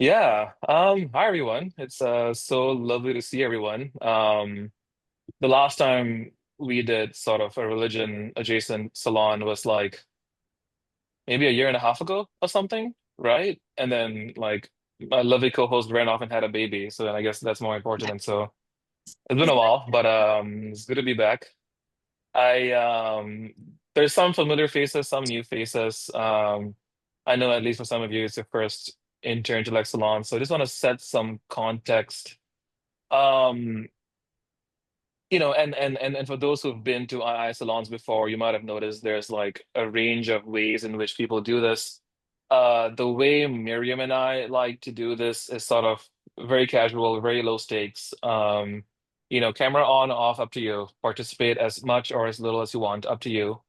Hi everyone. It's so lovely to see everyone. The last time we did sort of a religion adjacent salon was like maybe a year and a half ago or something, right? And then like my lovely co-host ran off and had a baby, so then I guess that's more important. And so it's been Is a that while, but it's good to be back. I There's some familiar faces, some new faces. I know at least for some of you it's your first Interintellect salon, so I just want to set some context. Um, and for those who've been to II salons before, you might have noticed there's like a range of ways in which people do this. The way Miriam and I like to do this is sort of very casual, very low stakes. Camera on, off, up to you. Participate as much or as little as you want, up to you.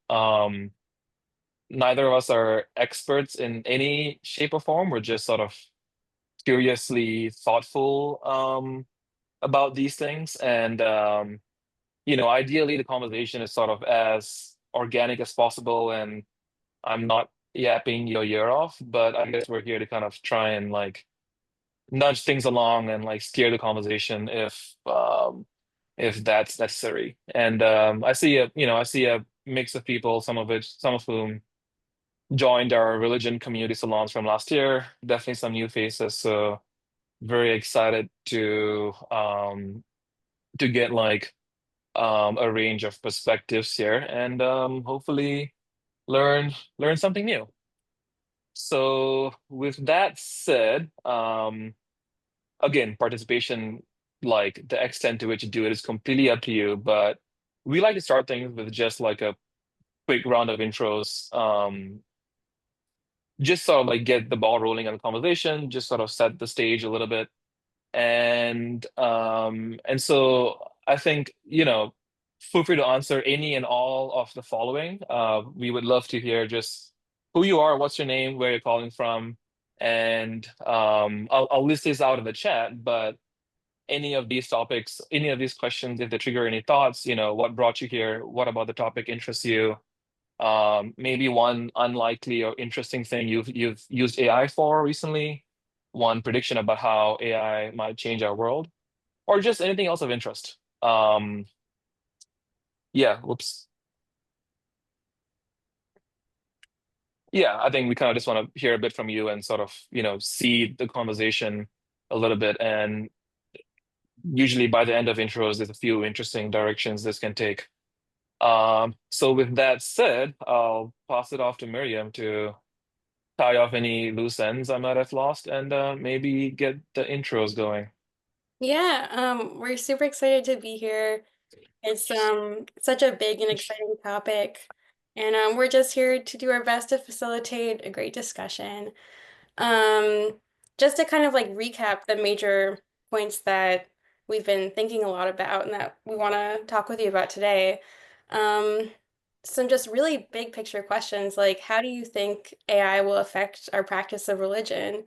Neither of us are experts in any shape or form. We're just sort of curiously thoughtful about these things. And ideally the conversation is sort of as organic as possible, and I'm not yapping your ear off, but I guess we're here to kind of try and like nudge things along and like steer the conversation if that's necessary. And I see a mix of people, some of whom joined our religion community salons from last year, definitely some new faces. So very excited to get like a range of perspectives here and hopefully learn something new. So with that said, again, participation, like the extent to which you do it is completely up to you, but we like to start things with just like a quick round of intros, just sort of like get the ball rolling on the conversation, just sort of set the stage a little bit. And so I think, feel free to answer any and all of the following. We would love to hear just who you are, what's your name, where you're calling from, and I'll list these out in the chat, but any of these topics, any of these questions, if they trigger any thoughts, what brought you here, what about the topic interests you, maybe one unlikely or interesting thing you've used AI for recently, one prediction about how AI might change our world, or just anything else of interest. Yeah, whoops. Yeah, I think we kind of just want to hear a bit from you and sort of, see the conversation a little bit. And usually by the end of intros, there's a few interesting directions this can take. So with that said, I'll pass it off to Miriam to tie off any loose ends I might have lost and maybe get the intros going. Yeah, we're super excited to be here. It's such a big and exciting topic, and we're just here to do our best to facilitate a great discussion. Um, just to kind of like recap the major points that we've been thinking a lot about and that we want to talk with you about today. Um, some just really big picture questions like how do you think AI will affect our practice of religion?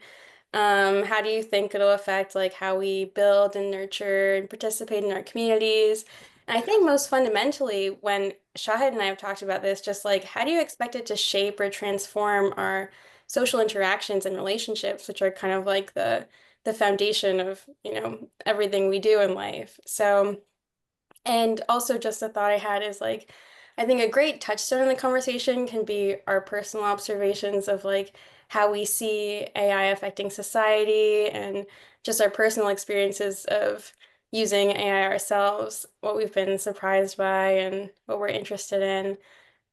How do you think it'll affect like how we build and nurture and participate in our communities? And I think most fundamentally, when Shahid and I have talked about this, just like how do you expect it to shape or transform our social interactions and relationships, which are kind of like the foundation of, everything we do in life. So and also, just a thought I had is like, I think a great touchstone in the conversation can be our personal observations of like how we see AI affecting society and just our personal experiences of using AI ourselves, what we've been surprised by and what we're interested in.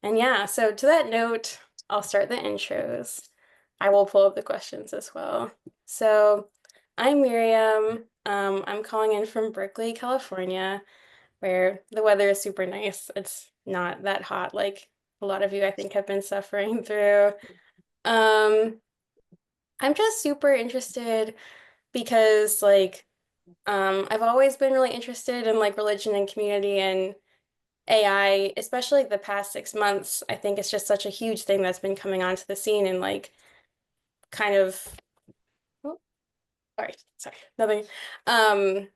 And yeah, so to that note, I'll start the intros. I will pull up the questions as well. So I'm Miriam. I'm calling in from Berkeley, California, where the weather is super nice. It's not that hot like a lot of you I think have been suffering through. Um, I'm just super interested because like I've always been really interested in like religion and community and AI, especially the past 6 months. I think it's just such a huge thing that's been coming onto the scene and like kind of oh, sorry, nothing. Um,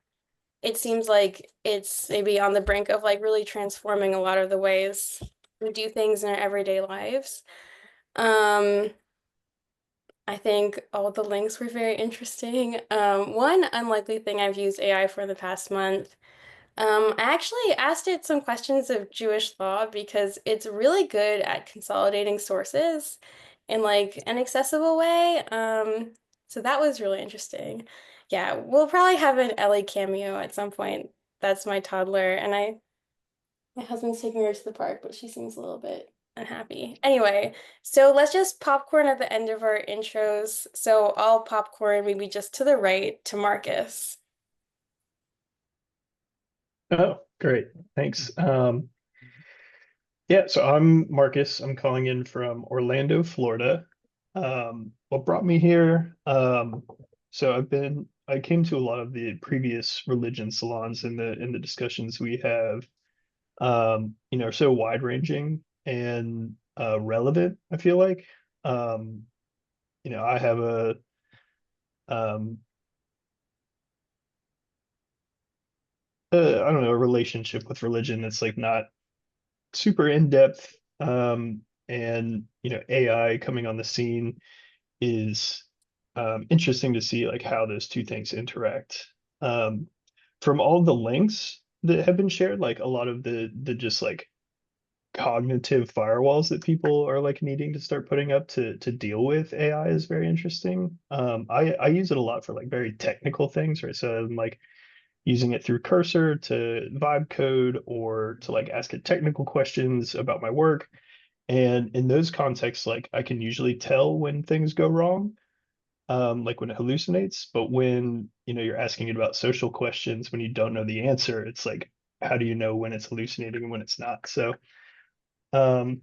it seems like it's maybe on the brink of like really transforming a lot of the ways we do things in our everyday lives. Um, I think all the links were very interesting. One unlikely thing I've used AI for the past month. I actually asked it some questions of Jewish law because it's really good at consolidating sources in like an accessible way. So that was really interesting. Yeah, we'll probably have an Ellie cameo at some point. That's my toddler, and my husband's taking her to the park, but she seems a little bit unhappy. Anyway, so let's just popcorn at the end of our intros. So I'll popcorn maybe just to the right to Marcus. Oh, great. Thanks. Yeah, so I'm Marcus. I'm calling in from Orlando, Florida. What brought me here? So I came to a lot of the previous religion salons in the discussions we have, are so wide ranging and relevant, I feel like. Um, I have um, I don't know, a relationship with religion that's like not super in depth. And AI coming on the scene is interesting to see like how those two things interact. Um, from all the links that have been shared, like a lot of the just like cognitive firewalls that people are like needing to start putting up to deal with AI is very interesting. I use it a lot for like very technical things, right? So I'm like using it through Cursor to vibe code or to like ask it technical questions about my work. And in those contexts, like I can usually tell when things go wrong, like when it hallucinates. But when, you're asking it about social questions, when you don't know the answer, it's like, how do you know when it's hallucinating and when it's not? So, um,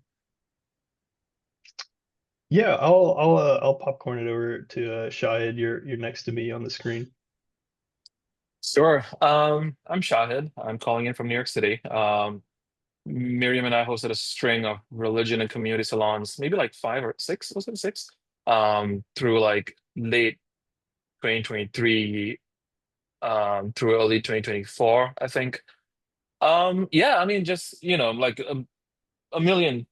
yeah, I'll popcorn it over to Shahid. You're next to me on the screen. Sure. I'm Shahid. I'm calling in from New York City. Miriam and I hosted a string of religion and community salons, maybe like five or six, was it six? Through like late 2023, through early 2024, I think. Yeah, I mean, just, like a million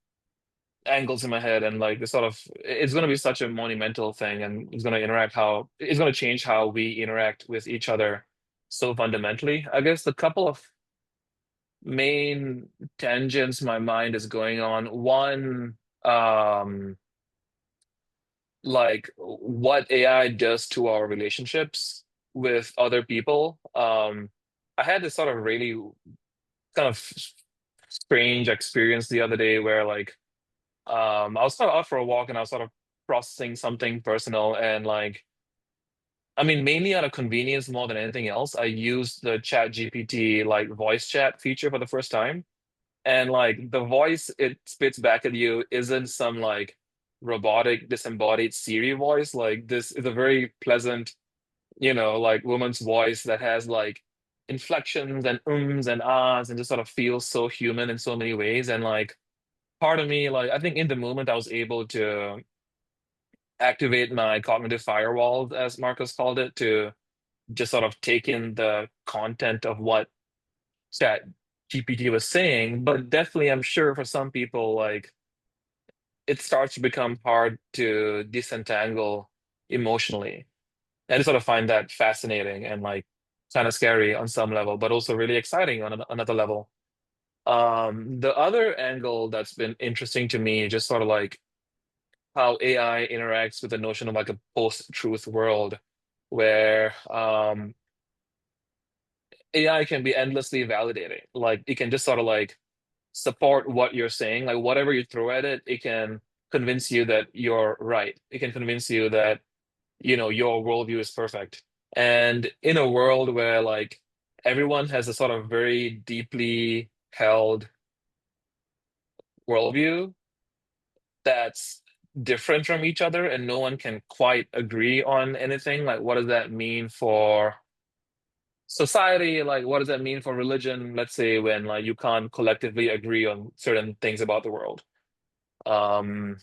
angles in my head, and like the sort of, it's going to be such a monumental thing, and it's going to change how we interact with each other so fundamentally. I guess the couple of main tangents my mind is going on. One, like what AI does to our relationships with other people. I had this sort of really kind of strange experience the other day where like I was kind of out for a walk and I was sort of processing something personal, and like I mean mainly out of convenience more than anything else, I used the Chat GPT like voice chat feature for the first time. And like the voice it spits back at you isn't some like robotic disembodied Siri voice. Like this is a very pleasant, like woman's voice that has like inflections and ums and ahs and just sort of feels so human in so many ways. And like part of me, like I think in the moment I was able to activate my cognitive firewall, as Marcus called it, to just sort of take in the content of what Chat GPT was saying. But definitely I'm sure for some people, like it starts to become hard to disentangle emotionally. And I sort of find that fascinating and like kind of scary on some level, but also really exciting on another level. The other angle that's been interesting to me, just sort of like how AI interacts with the notion of like a post-truth world where AI can be endlessly validating. Like it can just sort of like support what you're saying. Like whatever you throw at it, it can convince you that you're right. It can convince you that, your worldview is perfect. And in a world where like everyone has a sort of very deeply held worldview that's different from each other and no one can quite agree on anything, like what does that mean for society? Like what does that mean for religion? Let's say when like you can't collectively agree on certain things about the world. Um,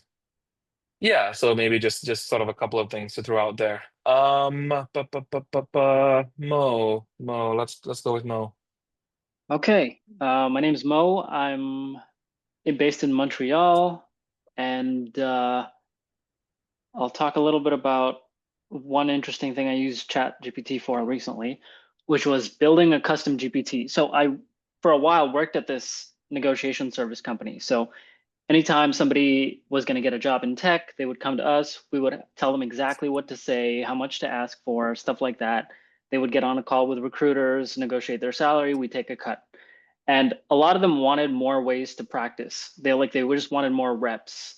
Yeah, so maybe just sort of a couple of things to throw out there. Mo, let's go with Mo. Okay, my name is Mo. I'm based in Montreal, and I'll talk a little bit about one interesting thing I used ChatGPT for recently, which was building a custom GPT. So I, for a while, worked at this negotiation service company. So anytime somebody was going to get a job in tech, they would come to us. We would tell them exactly what to say, how much to ask for, stuff like that. They would get on a call with recruiters, negotiate their salary, we take a cut. And a lot of them wanted more ways to practice. They just wanted more reps.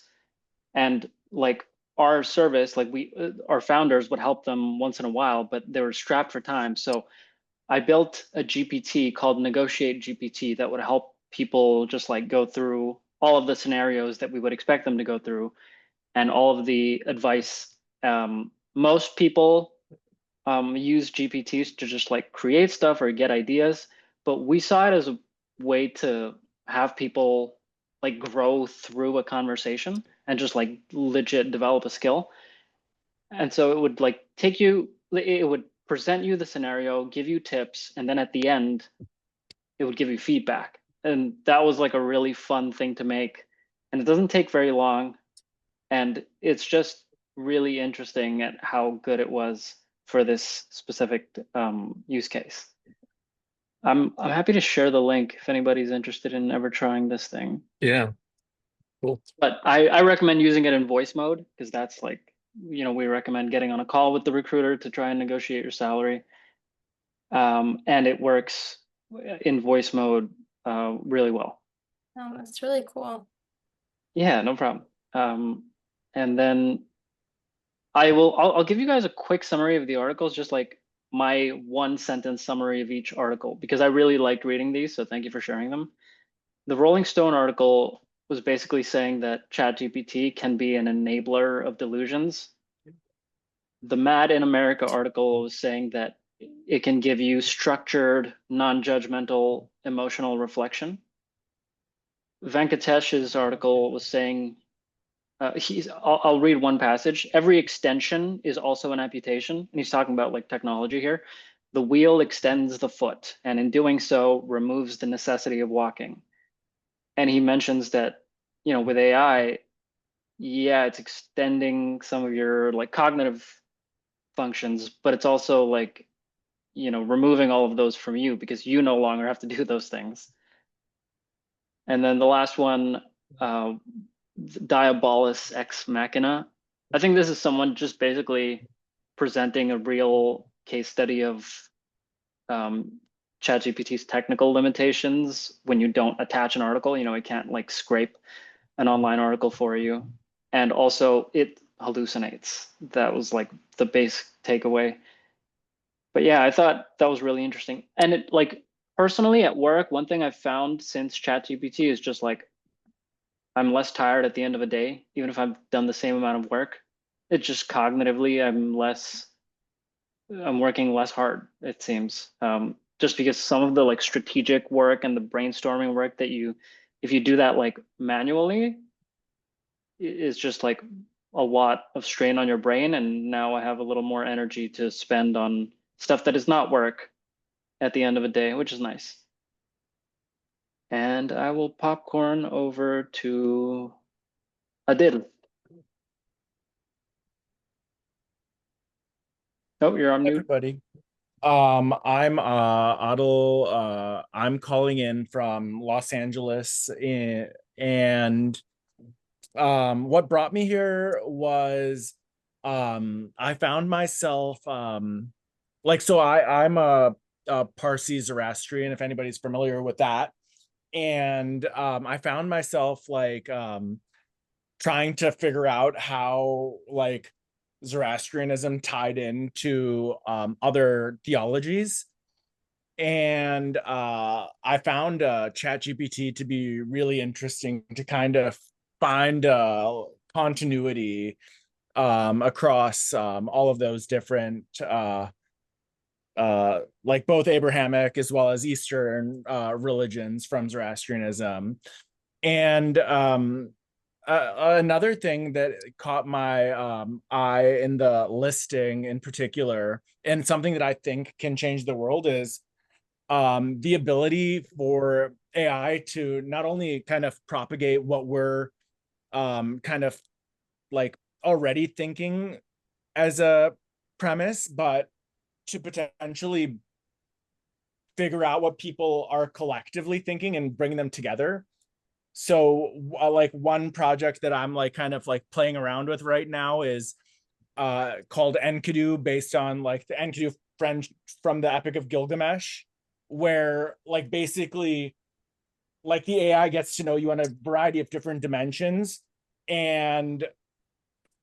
And like our service, like our founders would help them once in a while, but they were strapped for time. So I built a GPT called Negotiate GPT that would help people just like go through all of the scenarios that we would expect them to go through and all of the advice. Most people use GPTs to just like create stuff or get ideas, but we saw it as a way to have people like grow through a conversation and just like legit develop a skill. And so it would like it would present you the scenario, give you tips, and then at the end, it would give you feedback. And that was like a really fun thing to make. And it doesn't take very long. And it's just really interesting at how good it was for this specific use case. I'm happy to share the link if anybody's interested in ever trying this thing. Yeah, cool. But I recommend using it in voice mode because that's like, we recommend getting on a call with the recruiter to try and negotiate your salary. And it works in voice mode really well. Oh, that's really cool. Yeah, no problem. And then I'll give you guys a quick summary of the articles, just like my one sentence summary of each article, because I really liked reading these. So thank you for sharing them. The Rolling Stone article was basically saying that ChatGPT can be an enabler of delusions. The Mad in America article was saying that it can give you structured, non-judgmental emotional reflection. Venkatesh's article was saying, I'll read one passage. Every extension is also an amputation. And he's talking about like technology here. The wheel extends the foot, and in doing so, removes the necessity of walking. And he mentions that, with AI, yeah, it's extending some of your like cognitive functions, but it's also like, removing all of those from you because you no longer have to do those things. And then the last one, Diabolus ex machina. I think this is someone just basically presenting a real case study of ChatGPT's technical limitations when you don't attach an article. It can't like scrape an online article for you. And also it hallucinates. That was like the base takeaway. But yeah, I thought that was really interesting. And it like personally at work, one thing I've found since ChatGPT is just like I'm less tired at the end of a day, even if I've done the same amount of work. It's just cognitively, I'm working less hard, it seems. Just because some of the like strategic work and the brainstorming work that if you do that like manually, is just like a lot of strain on your brain. And now I have a little more energy to spend on stuff that is not work at the end of a day, which is nice. And I will popcorn over to Adil. Oh, you're on mute. Everybody. I'm Adil. I'm calling in from Los Angeles and what brought me here was I found myself I'm a Parsi Zoroastrian, if anybody's familiar with that. And I found myself trying to figure out how like Zoroastrianism tied into other theologies. And I found ChatGPT to be really interesting to kind of find continuity across all of those different like both Abrahamic as well as Eastern religions from Zoroastrianism. And another thing that caught my eye in the listing in particular, and something that I think can change the world, is the ability for AI to not only kind of propagate what we're kind of like already thinking as a premise, but to potentially figure out what people are collectively thinking and bring them together. So like one project that I'm like kind of like playing around with right now is called Enkidu, based on like the Enkidu friend from the Epic of Gilgamesh, where like basically like the AI gets to know you on a variety of different dimensions and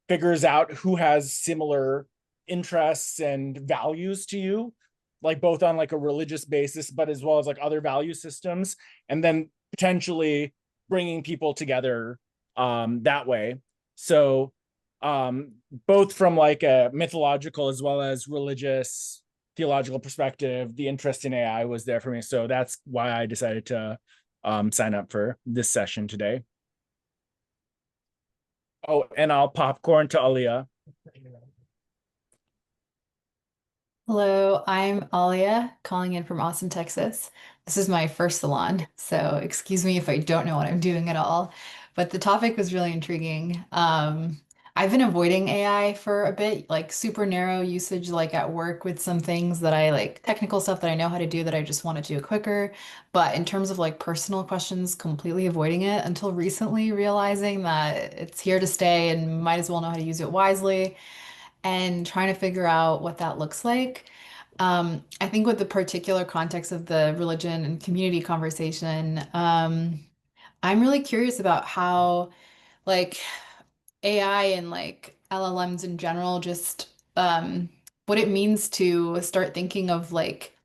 figures out who has similar interests and values to you, like both on like a religious basis, but as well as like other value systems, and then potentially bringing people together that way. So both from like a mythological as well as religious theological perspective, the interest in AI was there for me. So that's why I decided to sign up for this session today. Oh, and I'll popcorn to Alia. Hello, I'm Alia, calling in from Austin, Texas. This is my first salon, so excuse me if I don't know what I'm doing at all, but the topic was really intriguing. I've been avoiding AI for a bit, like super narrow usage, like at work with some things that I like, technical stuff that I know how to do that I just want to do quicker. But in terms of like personal questions, completely avoiding it until recently realizing that it's here to stay and might as well know how to use it wisely and trying to figure out what that looks like. I think with the particular context of the religion and community conversation, I'm really curious about how like AI and like LLMs in general, just what it means to start thinking of like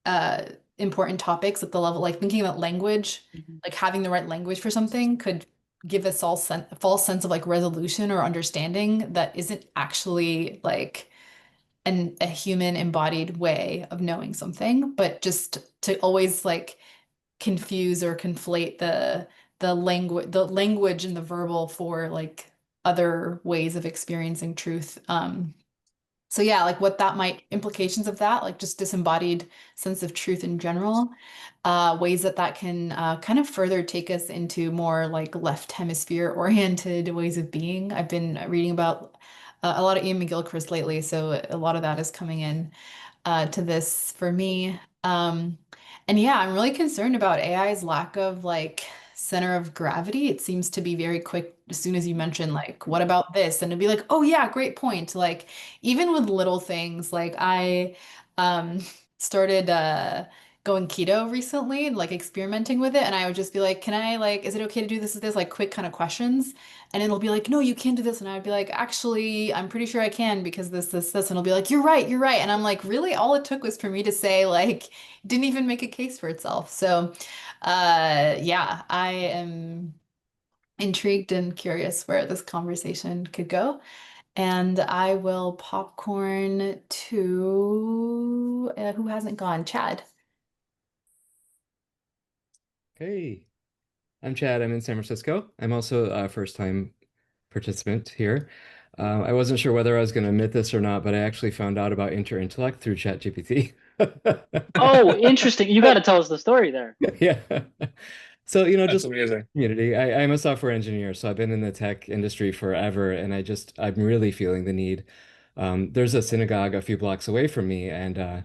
uh, important topics at the level, like thinking about language, like having the right language for something could give us all false sense of like resolution or understanding that isn't actually like a human embodied way of knowing something, but just to always like confuse or conflate the language and the verbal for like other ways of experiencing truth. So yeah, like what that might implications of that, like just disembodied sense of truth in general, ways that that can kind of further take us into more like left hemisphere oriented ways of being. I've been reading about a lot of Ian McGilchrist lately, so a lot of that is coming in to this for me. And yeah, I'm really concerned about AI's lack of like center of gravity. It seems to be very quick as soon as you mention like, what about this? And it'd be like, oh yeah, great point. Like even with little things, like I um started going keto recently, like experimenting with it, and I would just be like, can I like, is it okay to do this, like quick kind of questions? And it'll be like, no, you can't do this. And I'd be like, actually, I'm pretty sure I can because this. And it'll be like, you're right, you're right. And I'm like, really, all it took was for me to say, like, didn't even make a case for itself. So, yeah, I am intrigued and curious where this conversation could go. And I will popcorn to who hasn't gone, Chad. Hey, I'm Chad. I'm in San Francisco. I'm also a first-time participant here. I wasn't sure whether I was going to admit this or not, but I actually found out about Interintellect through ChatGPT. Oh, interesting. You got to tell us the story there. Yeah. So, That's just amazing. community. I'm a software engineer, so I've been in the tech industry forever, and I'm really feeling the need. There's a synagogue a few blocks away from me, and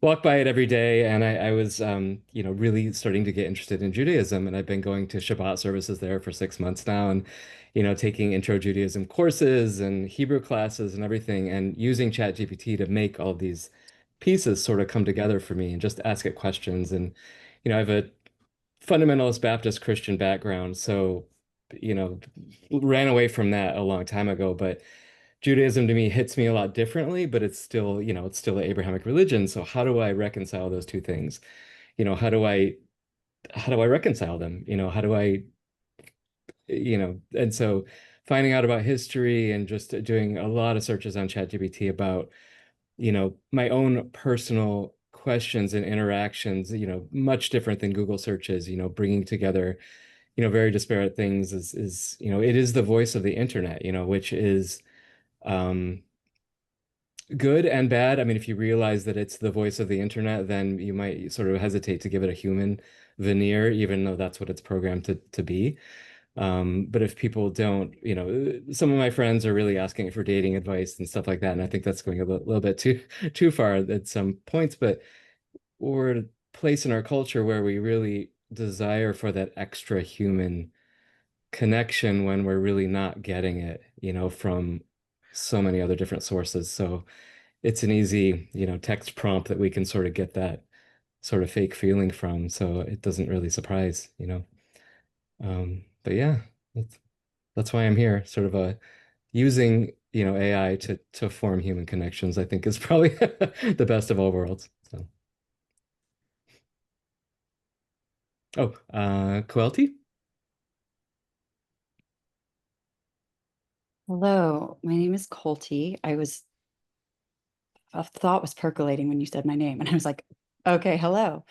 walk by it every day, and I was really starting to get interested in Judaism, and I've been going to Shabbat services there for 6 months now, and taking intro Judaism courses and Hebrew classes and everything, and using ChatGPT to make all these pieces sort of come together for me and just ask it questions. And I have a fundamentalist Baptist Christian background, so ran away from that a long time ago, but Judaism to me hits me a lot differently, but it's still an Abrahamic religion. So how do I reconcile those two things? How do I reconcile them? How do I, and so finding out about history and just doing a lot of searches on ChatGPT about, my own personal questions and interactions, much different than Google searches, bringing together, very disparate things is, it is the voice of the internet, which is, um, good and bad. I mean, if you realize that it's the voice of the internet, then you might sort of hesitate to give it a human veneer, even though that's what it's programmed to be. But if people don't, some of my friends are really asking for dating advice and stuff like that, and I think that's going a little bit too far at some points. But we're at a place in our culture where we really desire for that extra human connection when we're really not getting it, from so many other different sources. So it's an easy, text prompt that we can sort of get that sort of fake feeling from. So it doesn't really surprise. But yeah, that's why I'm here, sort of using, AI to form human connections, I think is probably the best of all worlds. So. Oh, Coelty? Hello, my name is Colty. A thought was percolating when you said my name, and I was like, okay, hello.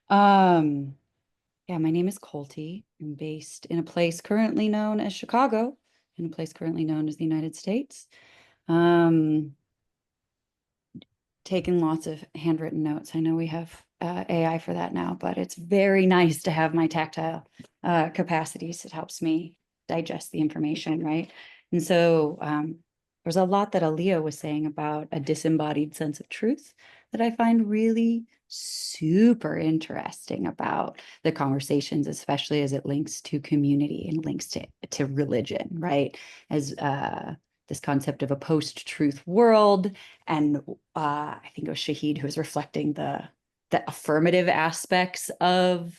Yeah, my name is Colty. I'm based in a place currently known as Chicago, in a place currently known as the United States. Taking lots of handwritten notes. I know we have AI for that now, but it's very nice to have my tactile capacities. It helps me digest the information, right? And so there's a lot that Aaliyah was saying about a disembodied sense of truth that I find really super interesting about the conversations, especially as it links to community and links to religion, right? As this concept of a post-truth world. And I think it was Shahid who was reflecting the affirmative aspects of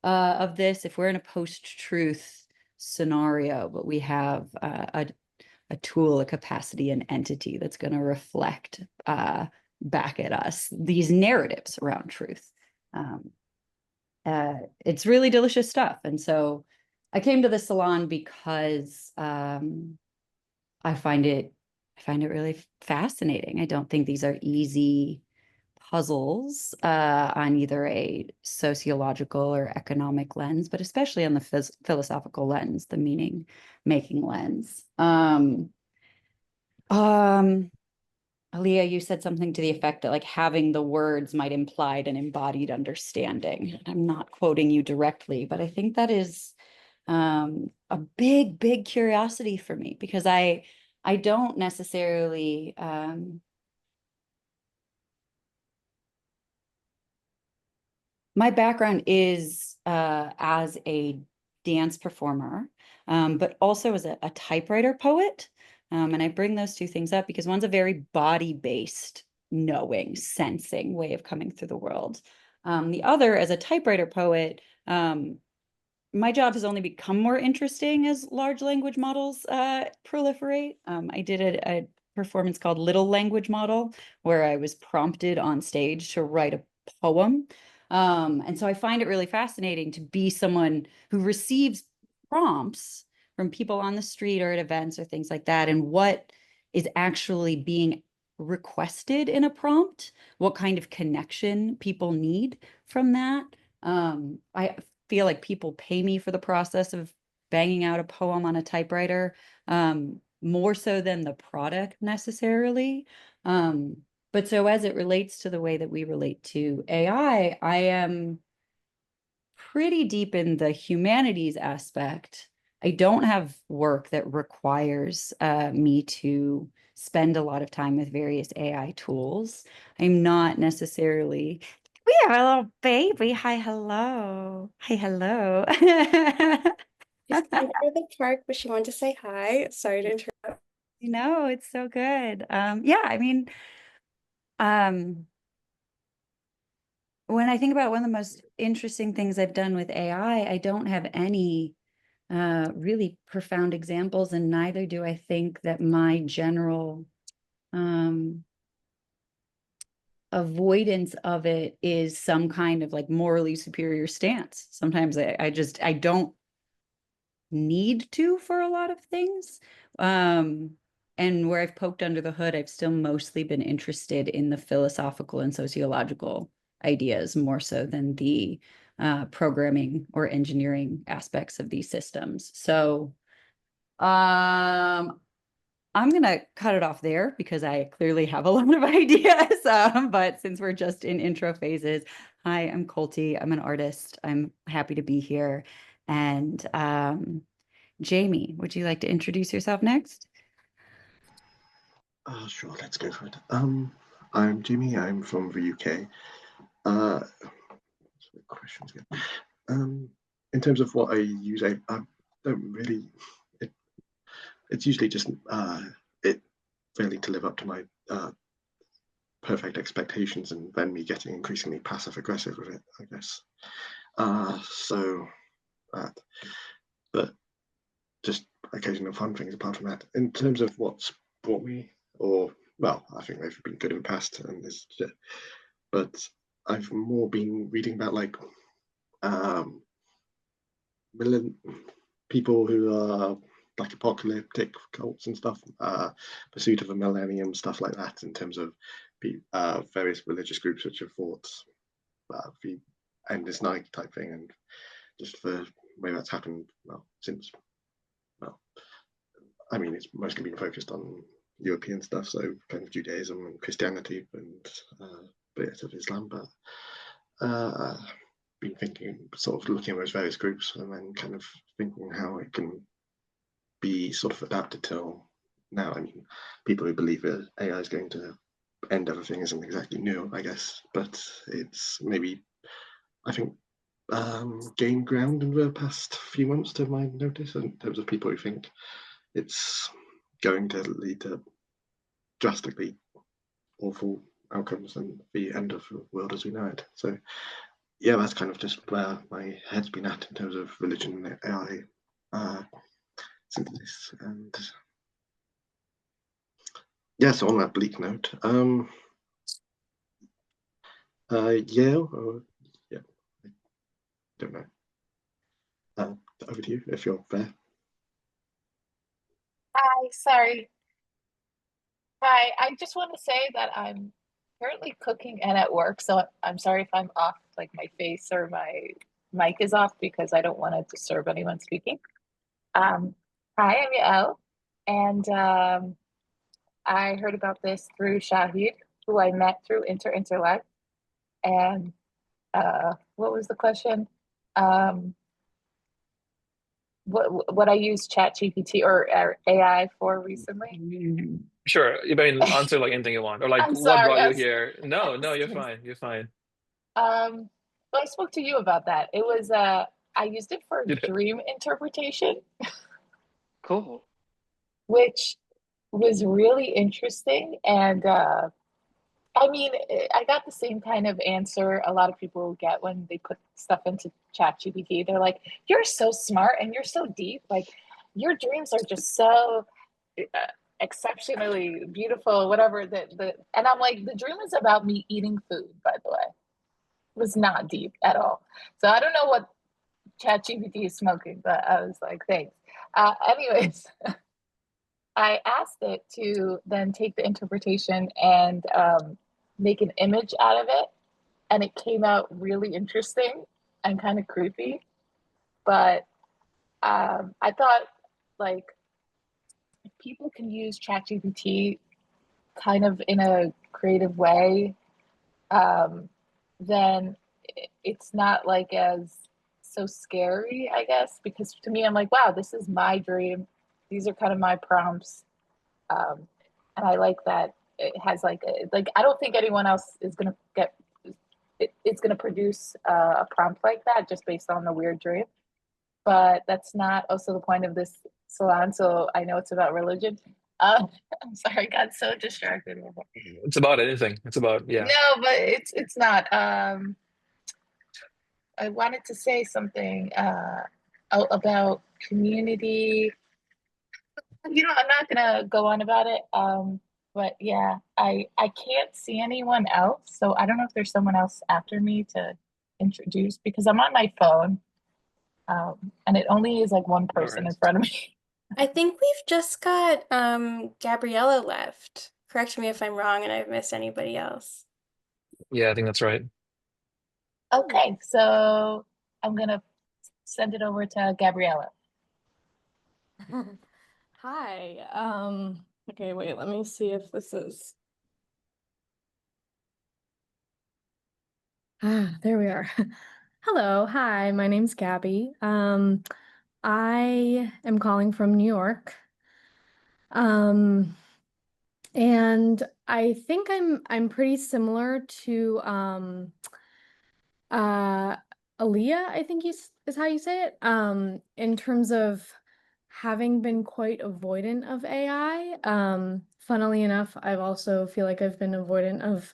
this. If we're in a post-truth scenario, but we have a tool, a capacity, an entity that's going to reflect back at us these narratives around truth. It's really delicious stuff. And so I came to the salon because I find it really fascinating. I don't think these are easy puzzles on either a sociological or economic lens, but especially on the philosophical lens, the meaning making lens. Aaliyah, you said something to the effect that like having the words might imply an embodied understanding. I'm not quoting you directly, but I think that is a big curiosity for me, because I don't necessarily my background is as a dance performer, but also as a typewriter poet. And I bring those two things up because one's a very body-based knowing, sensing way of coming through the world. The other, as a typewriter poet, my job has only become more interesting as large language models proliferate. I did a performance called Little Language Model, where I was prompted on stage to write a poem. And so I find it really fascinating to be someone who receives prompts from people on the street or at events or things like that, and what is actually being requested in a prompt, what kind of connection people need from that. I feel like people pay me for the process of banging out a poem on a typewriter, more so than the product necessarily. But so as it relates to the way that we relate to AI, I am pretty deep in the humanities aspect. I don't have work that requires me to spend a lot of time with various AI tools. I'm not necessarily, we have a little baby. Hi, hello. Hi, hello. She's coming out of the park, but she wanted to say hi. Sorry to interrupt. No, it's so good. Yeah, I mean, when I think about one of the most interesting things I've done with AI, I don't have any really profound examples, and neither do I think that my general avoidance of it is some kind of like morally superior stance. Sometimes I don't need to for a lot of things. And where I've poked under the hood, I've still mostly been interested in the philosophical and sociological ideas more so than the programming or engineering aspects of these systems. So I'm going to cut it off there because I clearly have a lot of ideas. But since we're just in intro phases, hi, I'm Colty. I'm an artist. I'm happy to be here. And Jamie, would you like to introduce yourself next? Sure, let's go for it. I'm Jimmy. I'm from the UK. Questions again. In terms of what I use, I don't really. It's usually just it failing to live up to my perfect expectations, and then me getting increasingly passive aggressive with it, I guess. So that, but just occasional fun things apart from that. In terms of what's brought me, or well, I think they've been good in the past, and this, but I've more been reading about like people who are like apocalyptic cults and stuff, pursuit of a millennium, stuff like that, in terms of various religious groups which have fought the endless night type thing, and just the way that's happened, well, since, well, I mean, it's mostly been focused on European stuff, so kind of Judaism and Christianity and a bit of Islam, but been thinking, sort of looking at those various groups and then kind of thinking how it can be sort of adapted till now. I mean, people who believe that AI is going to end everything isn't exactly new, I guess, but it's maybe, I think, gained ground in the past few months, to my notice, in terms of people who think it's going to lead to drastically awful outcomes and the end of the world as we know it. So yeah, that's kind of just where my head's been at in terms of religion and AI synthesis. And yeah, so on that bleak note, Yale, or yeah, I don't know. Over to you if you're there. Hi, sorry. Hi, I just want to say that I'm currently cooking and at work, so I'm sorry if I'm off, like my face or my mic is off, because I don't want to disturb anyone speaking. Hi, I'm Yael, and I heard about this through Shahid, who I met through Interintellect. And what was the question? What I use ChatGPT or AI for recently? Sure. You mean answer like anything you want, or like I'm what sorry. brought you here? No, no, you're fine. You're fine. Well, I spoke to you about that. It was I used it for You did. dream interpretation, Cool. which was really interesting. And I mean, I got the same kind of answer a lot of people get when they put stuff into ChatGPT. They're like, "You're so smart and you're so deep. Like, your dreams are just so exceptionally beautiful." Whatever. And I'm like, the dream is about me eating food. By the way, it was not deep at all. So I don't know what ChatGPT is smoking, but I was like, thanks. Anyways, I asked it to then take the interpretation and make an image out of it. And it came out really interesting and kind of creepy. But I thought, like, if people can use ChatGPT kind of in a creative way, then it's not like as so scary, I guess, because to me, I'm like, wow, this is my dream. These are kind of my prompts. And I like that it has like I don't think anyone else is gonna get it's gonna produce a prompt like that just based on the weird dream. But that's not also the point of this salon. So I know it's about religion. I'm sorry, I got so distracted. It's about anything. It's about, yeah. No, but it's not. I wanted to say something about community. You know, I'm not gonna go on about it. But yeah, I can't see anyone else, so I don't know if there's someone else after me to introduce because I'm on my phone, and it only is like one person in front of me. I think we've just got Gabriella left. Correct me if I'm wrong and I've missed anybody else. Yeah, I think that's right. Okay, so I'm gonna send it over to Gabriella. Hi. Okay, wait, let me see if this is. There we are. Hello, hi, my name's Gabby. I am calling from New York. Um, and I think I'm pretty similar to uh Aaliyah, I think is how you say it. In terms of having been quite avoidant of AI. Funnily enough, I've also feel like I've been avoidant of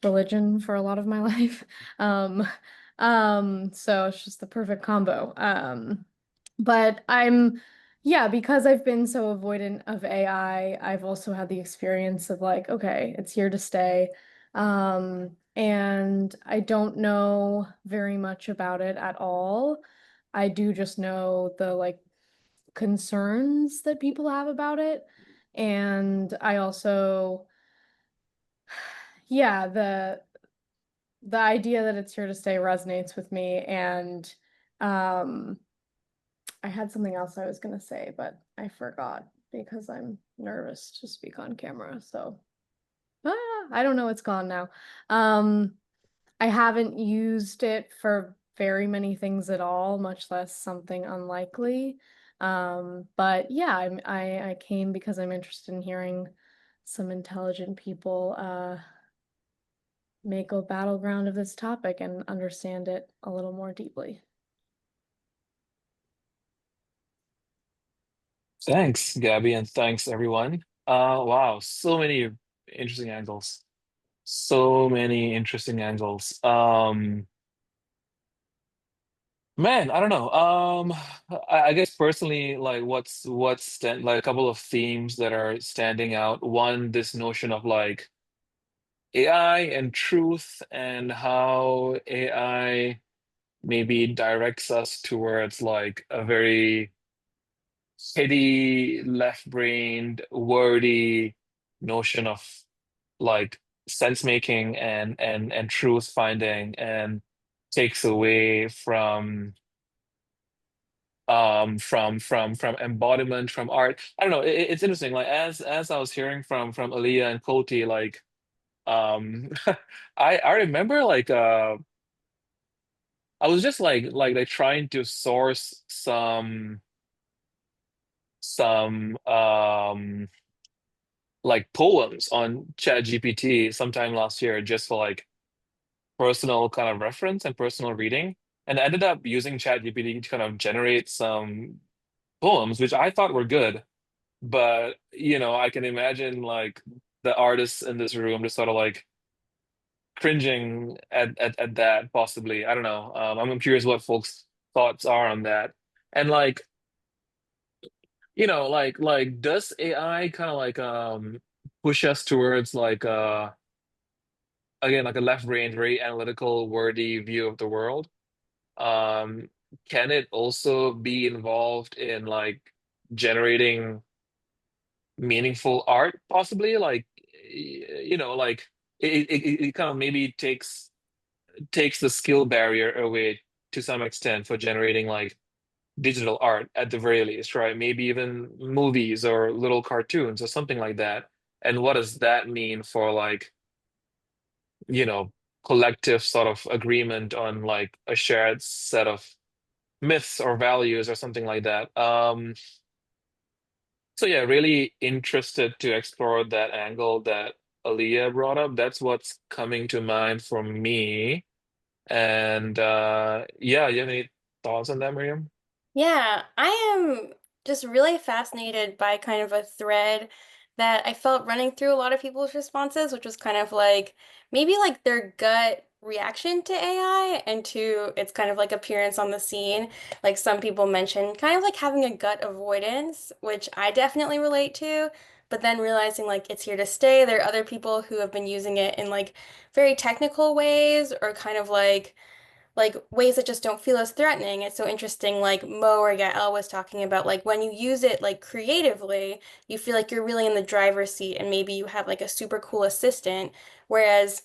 religion for a lot of my life. Um, so it's just the perfect combo. But yeah, because I've been so avoidant of AI, I've also had the experience of like, okay, it's here to stay. And I don't know very much about it at all. I do just know the like concerns that people have about it. And I also, yeah, the idea that it's here to stay resonates with me. And um I had something else I was gonna say, but I forgot because I'm nervous to speak on camera. So I don't know, it's gone now. I haven't used it for very many things at all, much less something unlikely. But yeah, I came because I'm interested in hearing some intelligent people make a battleground of this topic and understand it a little more deeply. Thanks, Gabby, and thanks everyone. Wow, so many interesting angles. So many interesting angles. Man, I don't know. I guess personally, like like a couple of themes that are standing out. One, this notion of like AI and truth and how AI maybe directs us towards like a very heady, left-brained, wordy notion of like sense making and truth finding and takes away from embodiment from art. I don't know. It's interesting. Like as I was hearing from Aaliyah and Koti, like I remember like I was just like trying to source some like poems on ChatGPT sometime last year just for like personal kind of reference and personal reading. And I ended up using ChatGPT to kind of generate some poems, which I thought were good. But, I can imagine like the artists in this room just sort of like cringing at that possibly. I don't know. I'm curious what folks' thoughts are on that. And like, does AI kind of like push us towards like again like a left brain, very analytical, wordy view of the world? Um, can it also be involved in like generating meaningful art, possibly? Like, like it kind of maybe takes the skill barrier away to some extent for generating like digital art at the very least, right? Maybe even movies or little cartoons or something like that. And what does that mean for like, you know, collective sort of agreement on like a shared set of myths or values or something like that? So yeah, really interested to explore that angle that Aaliyah brought up. That's what's coming to mind for me. And yeah, you have any thoughts on that, Miriam? Yeah, I am just really fascinated by kind of a thread that I felt running through a lot of people's responses, which was kind of like maybe like their gut reaction to AI and to its kind of like appearance on the scene. Like some people mentioned kind of like having a gut avoidance, which I definitely relate to, but then realizing like it's here to stay. There are other people who have been using it in like very technical ways or kind of like ways that just don't feel as threatening. It's so interesting, like Mo or Yael was talking about, like when you use it like creatively, you feel like you're really in the driver's seat and maybe you have like a super cool assistant. Whereas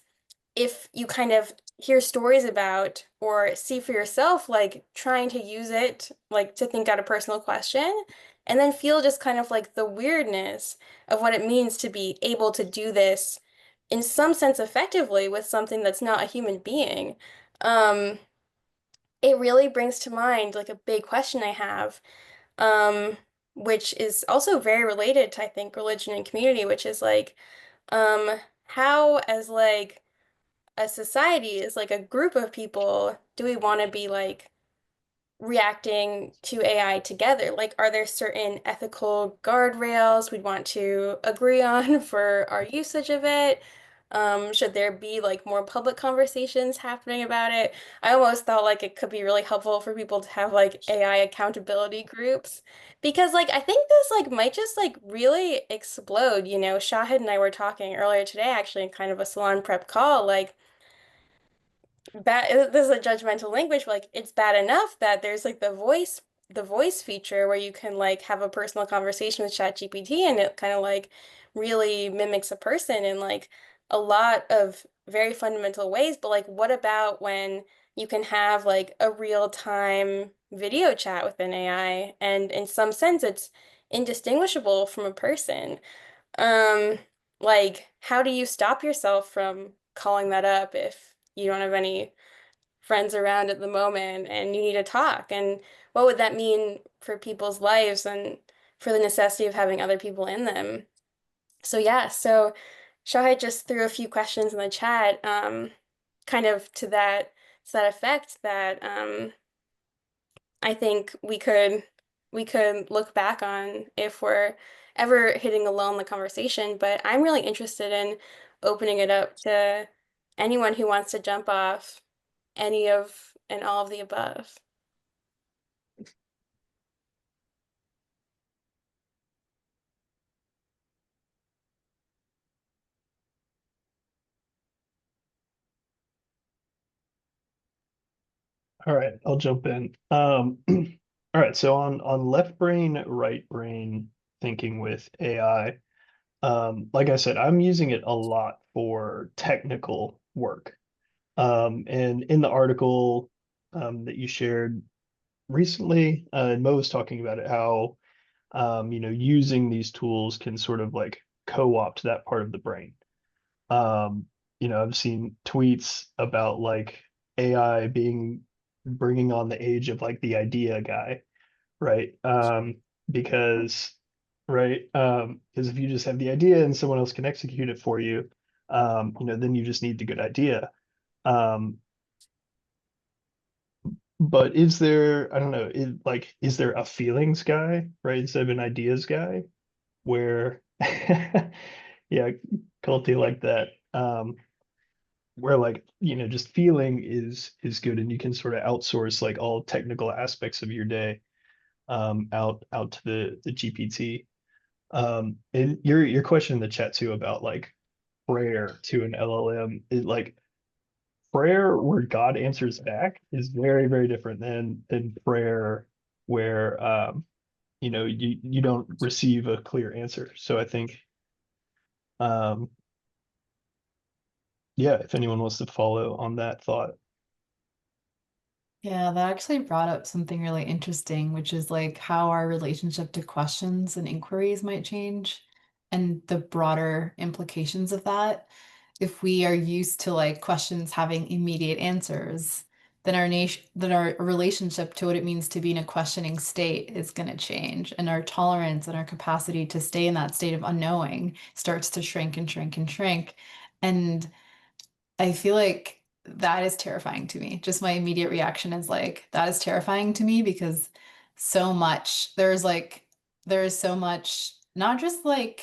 if you kind of hear stories about or see for yourself, like trying to use it, like to think out a personal question, and then feel just kind of like the weirdness of what it means to be able to do this in some sense effectively with something that's not a human being. Um, it really brings to mind like a big question I have, um, which is also very related to, I think, religion and community, which is like, how as like a society, as like a group of people, do we want to be like reacting to AI together? Like, are there certain ethical guardrails we'd want to agree on for our usage of it? Should there be like more public conversations happening about it? I almost thought like it could be really helpful for people to have like AI accountability groups because like I think this like might just like really explode. You know, Shahid and I were talking earlier today actually in kind of a salon prep call, like bad this is a judgmental language, but like it's bad enough that there's like the voice feature where you can like have a personal conversation with ChatGPT and it kind of like really mimics a person in like a lot of very fundamental ways. But like what about when you can have like a real-time video chat with an AI and in some sense it's indistinguishable from a person? Um, like, how do you stop yourself from calling that up if you don't have any friends around at the moment and you need to talk? And what would that mean for people's lives and for the necessity of having other people in them? So yeah, so Shahid just threw a few questions in the chat, kind of to that effect that I think we could look back on if we're ever hitting a lull in the conversation. But I'm really interested in opening it up to anyone who wants to jump off any of and all of the above. All right, I'll jump in. All right, so on left brain, right brain thinking with AI, like I said, I'm using it a lot for technical work. And in the article that you shared recently, Mo was talking about it, how using these tools can sort of like co-opt that part of the brain. Um, I've seen tweets about like AI bringing on the age of like the idea guy, right? Because right, because if you just have the idea and someone else can execute it for you, then you just need the good idea. Um, but is there, I don't know, is there a feelings guy, right, instead of an ideas guy, where yeah, culty like that. Where like, just feeling is good and you can sort of outsource like all technical aspects of your day out to the GPT. And your question in the chat too about like prayer to an LLM is like prayer where God answers back is very, very different than prayer where you don't receive a clear answer. So I think um yeah, if anyone wants to follow on that thought. Yeah, that actually brought up something really interesting, which is like how our relationship to questions and inquiries might change and the broader implications of that. If we are used to like questions having immediate answers, then our relationship to what it means to be in a questioning state is going to change, and our tolerance and our capacity to stay in that state of unknowing starts to shrink and shrink and shrink. And I feel like that is terrifying to me. Just my immediate reaction is like, that is terrifying to me because there is so much, not just like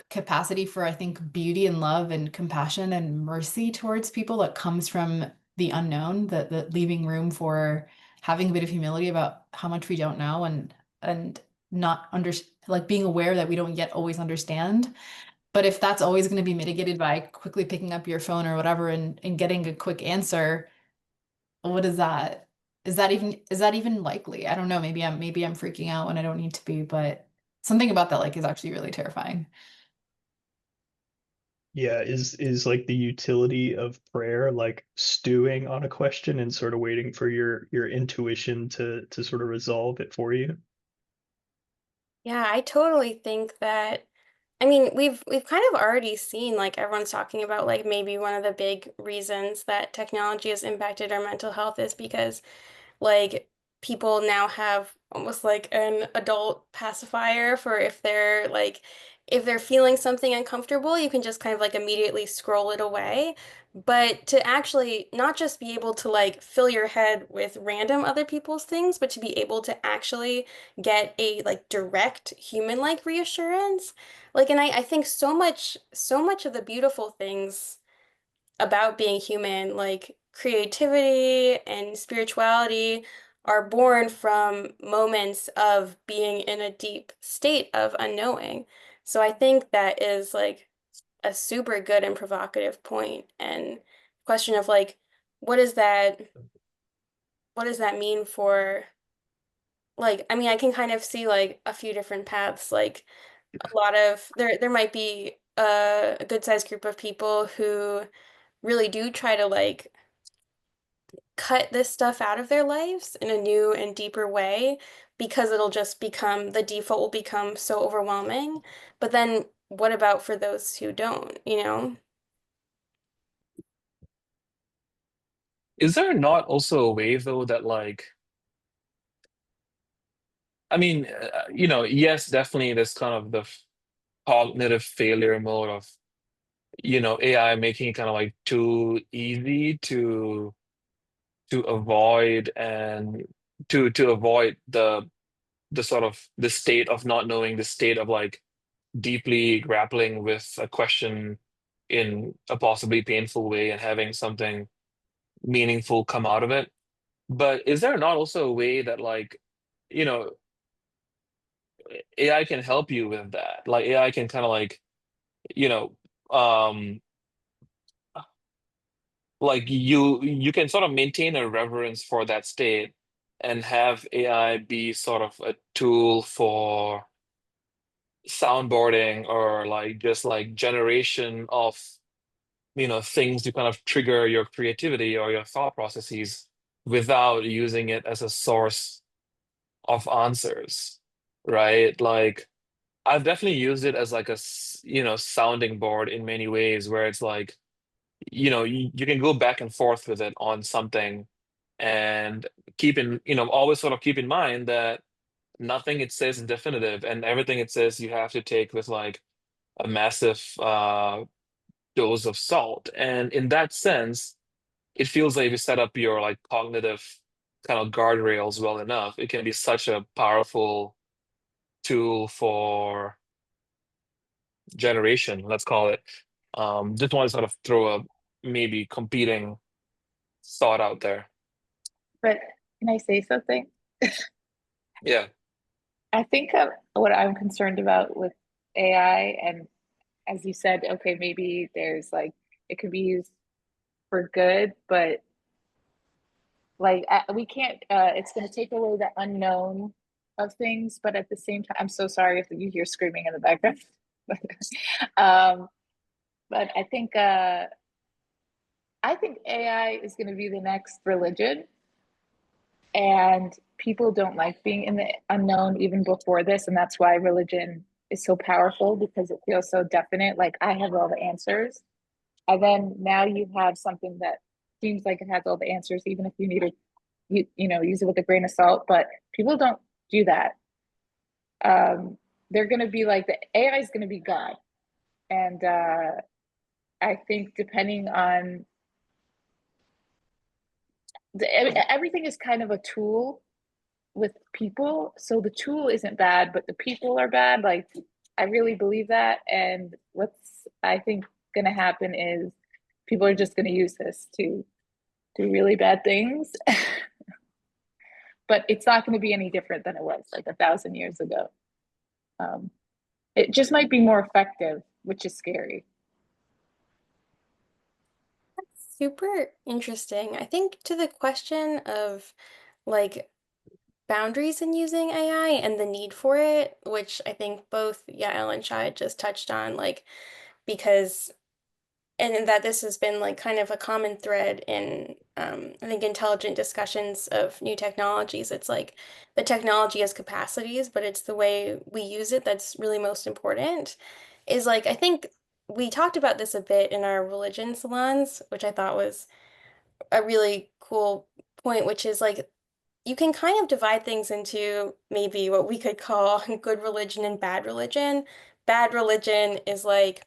capacity for, I think, beauty and love and compassion and mercy towards people that comes from the unknown, that leaving room for having a bit of humility about how much we don't know and not under like being aware that we don't yet always understand. But if that's always going to be mitigated by quickly picking up your phone or whatever and getting a quick answer, what is that? Is that even likely? I don't know. Maybe I'm freaking out when I don't need to be, but something about that like is actually really terrifying. Yeah, is like the utility of prayer like stewing on a question and sort of waiting for your intuition to sort of resolve it for you? Yeah, I totally think that I mean, we've kind of already seen, like everyone's talking about, like maybe one of the big reasons that technology has impacted our mental health is because like people now have almost like an adult pacifier for if they're feeling something uncomfortable, you can just kind of like immediately scroll it away. But to actually not just be able to like fill your head with random other people's things, but to be able to actually get a like direct human-like reassurance. Like, and I think so much of the beautiful things about being human, like creativity and spirituality, are born from moments of being in a deep state of unknowing. So I think that is like a super good and provocative point. And question of like, what does that what does that mean for like, I mean, I can kind of see like a few different paths. Like a lot of there might be a good sized group of people who really do try to like cut this stuff out of their lives in a new and deeper way because it'll just become the default will become so overwhelming. But then what about for those who don't, you know? Is there not also a way though that like, I mean, yes, definitely there's kind of the cognitive failure mode of, AI making it kind of like too easy to avoid and to avoid the sort of the state of not knowing, the state of like deeply grappling with a question in a possibly painful way and having something meaningful come out of it. But is there not also a way that like, you know, AI can help you with that? Like AI can kind of like, you know, um like you can sort of maintain a reverence for that state and have AI be sort of a tool for soundboarding or like just like generation of things to kind of trigger your creativity or your thought processes without using it as a source of answers, right? Like I've definitely used it as like a sounding board in many ways where it's like you can go back and forth with it on something and always sort of keep in mind that nothing it says is definitive and everything it says you have to take with like a massive dose of salt. And in that sense, it feels like if you set up your like cognitive kind of guardrails well enough, it can be such a powerful tool for generation, let's call it. Just want to sort of throw a maybe competing thought out there. But can I say something? Yeah. I think what I'm concerned about with AI, and as you said, okay, maybe there's like it could be used for good, but like we can't. It's going to take away the unknown of things, but at the same time, I'm so sorry if you hear screaming in the background. um, but I think AI is going to be the next religion, and people don't like being in the unknown even before this, and that's why religion is so powerful because it feels so definite. Like I have all the answers, and then now you have something that seems like it has all the answers, even if you need to, use it with a grain of salt. But people don't do that. They're going to be like the AI is going to be God, and I think depending on everything is kind of a tool with people. So the tool isn't bad, but the people are bad. Like I really believe that. And what's I think gonna happen is people are just gonna use this to do really bad things. But it's not gonna be any different than it was like 1,000 years ago. It just might be more effective, which is scary. Super interesting. I think to the question of like boundaries in using AI and the need for it, which I think both Yael and Shahid just touched on, like because and that this has been like kind of a common thread in I think intelligent discussions of new technologies. It's like the technology has capacities, but it's the way we use it that's really most important. is like, I think we talked about this a bit in our religion salons, which I thought was a really cool point, which is like, you can kind of divide things into maybe what we could call good religion and bad religion. Bad religion is like,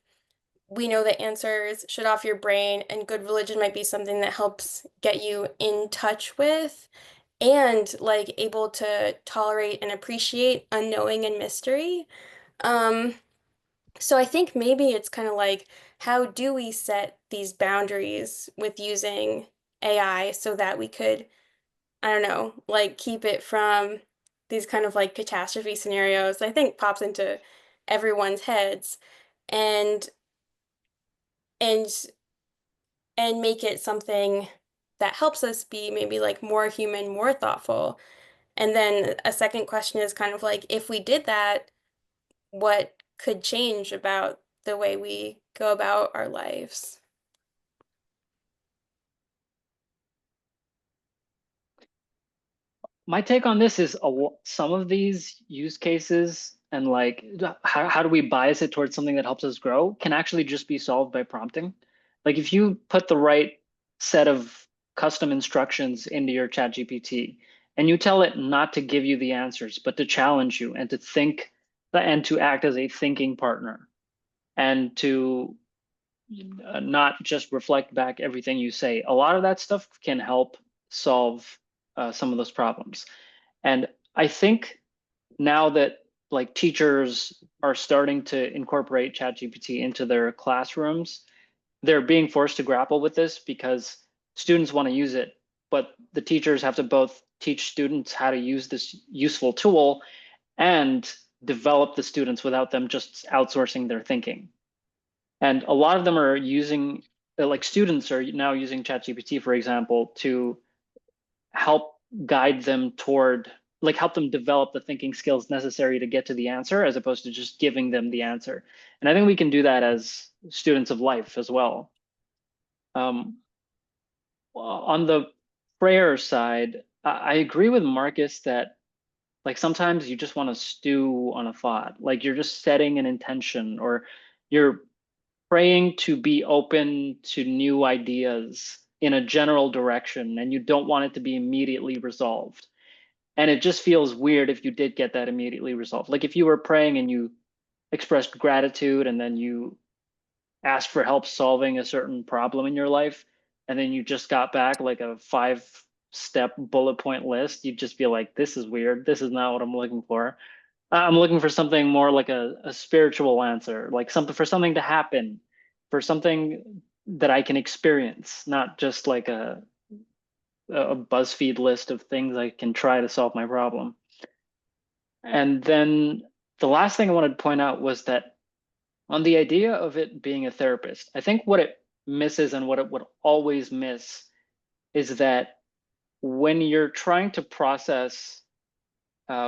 we know the answers, shut off your brain, and good religion might be something that helps get you in touch with and like able to tolerate and appreciate unknowing and mystery. Um, so I think maybe it's kind of like, how do we set these boundaries with using AI so that we could, I don't know, like keep it from these kind of like catastrophe scenarios, I think pops into everyone's heads and and and make it something that helps us be maybe like more human, more thoughtful. And then a second question is kind of like, if we did that, what could change about the way we go about our lives? My take on this is some of these use cases and like how do we bias it towards something that helps us grow can actually just be solved by prompting. Like if you put the right set of custom instructions into your chat GPT and you tell it not to give you the answers, but to challenge you and to think and to act as a thinking partner and to not just reflect back everything you say. A lot of that stuff can help solve some of those problems. And I think now that like teachers are starting to incorporate ChatGPT into their classrooms, they're being forced to grapple with this because students want to use it, but the teachers have to both teach students how to use this useful tool and develop the students without them just outsourcing their thinking. And a lot of them are using, like students are now using ChatGPT, for example, to help guide them toward, like help them develop the thinking skills necessary to get to the answer, as opposed to just giving them the answer. And I think we can do that as students of life as well. On the prayer side, I agree with Marcus that like sometimes you just want to stew on a thought, like you're just setting an intention or you're praying to be open to new ideas in a general direction and you don't want it to be immediately resolved. And it just feels weird if you did get that immediately resolved. Like if you were praying and you expressed gratitude and then you asked for help solving a certain problem in your life, and then you just got back like a 5-step bullet point list, you'd just feel like, this is weird. This is not what I'm looking for. I'm looking for something more like a spiritual answer, like something for something to happen, for something that I can experience, not just like a BuzzFeed list of things I can try to solve my problem. And then the last thing I wanted to point out was that on the idea of it being a therapist, I think what it misses and what it would always miss is that when you're trying to process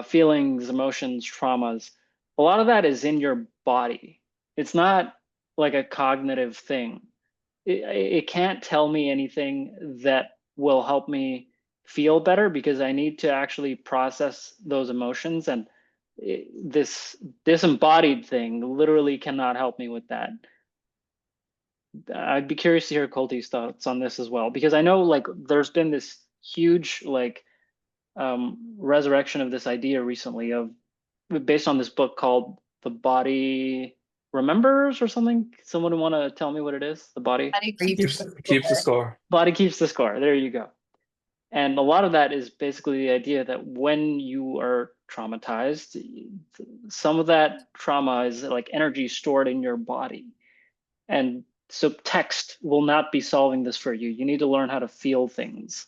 feelings, emotions, traumas, a lot of that is in your body. It's not like a cognitive thing. It can't tell me anything that will help me feel better because I need to actually process those emotions. And this disembodied thing literally cannot help me with that. I'd be curious to hear Colty's thoughts on this as well, because I know like there's been this huge like resurrection of this idea recently of based on this book called The Body Remembers or something. Someone want to tell me what it is? The body Body Keeps the score. body keeps the score. There you go. And a lot of that is basically the idea that when you are traumatized, some of that trauma is like energy stored in your body. And so text will not be solving this for you. You need to learn how to feel things.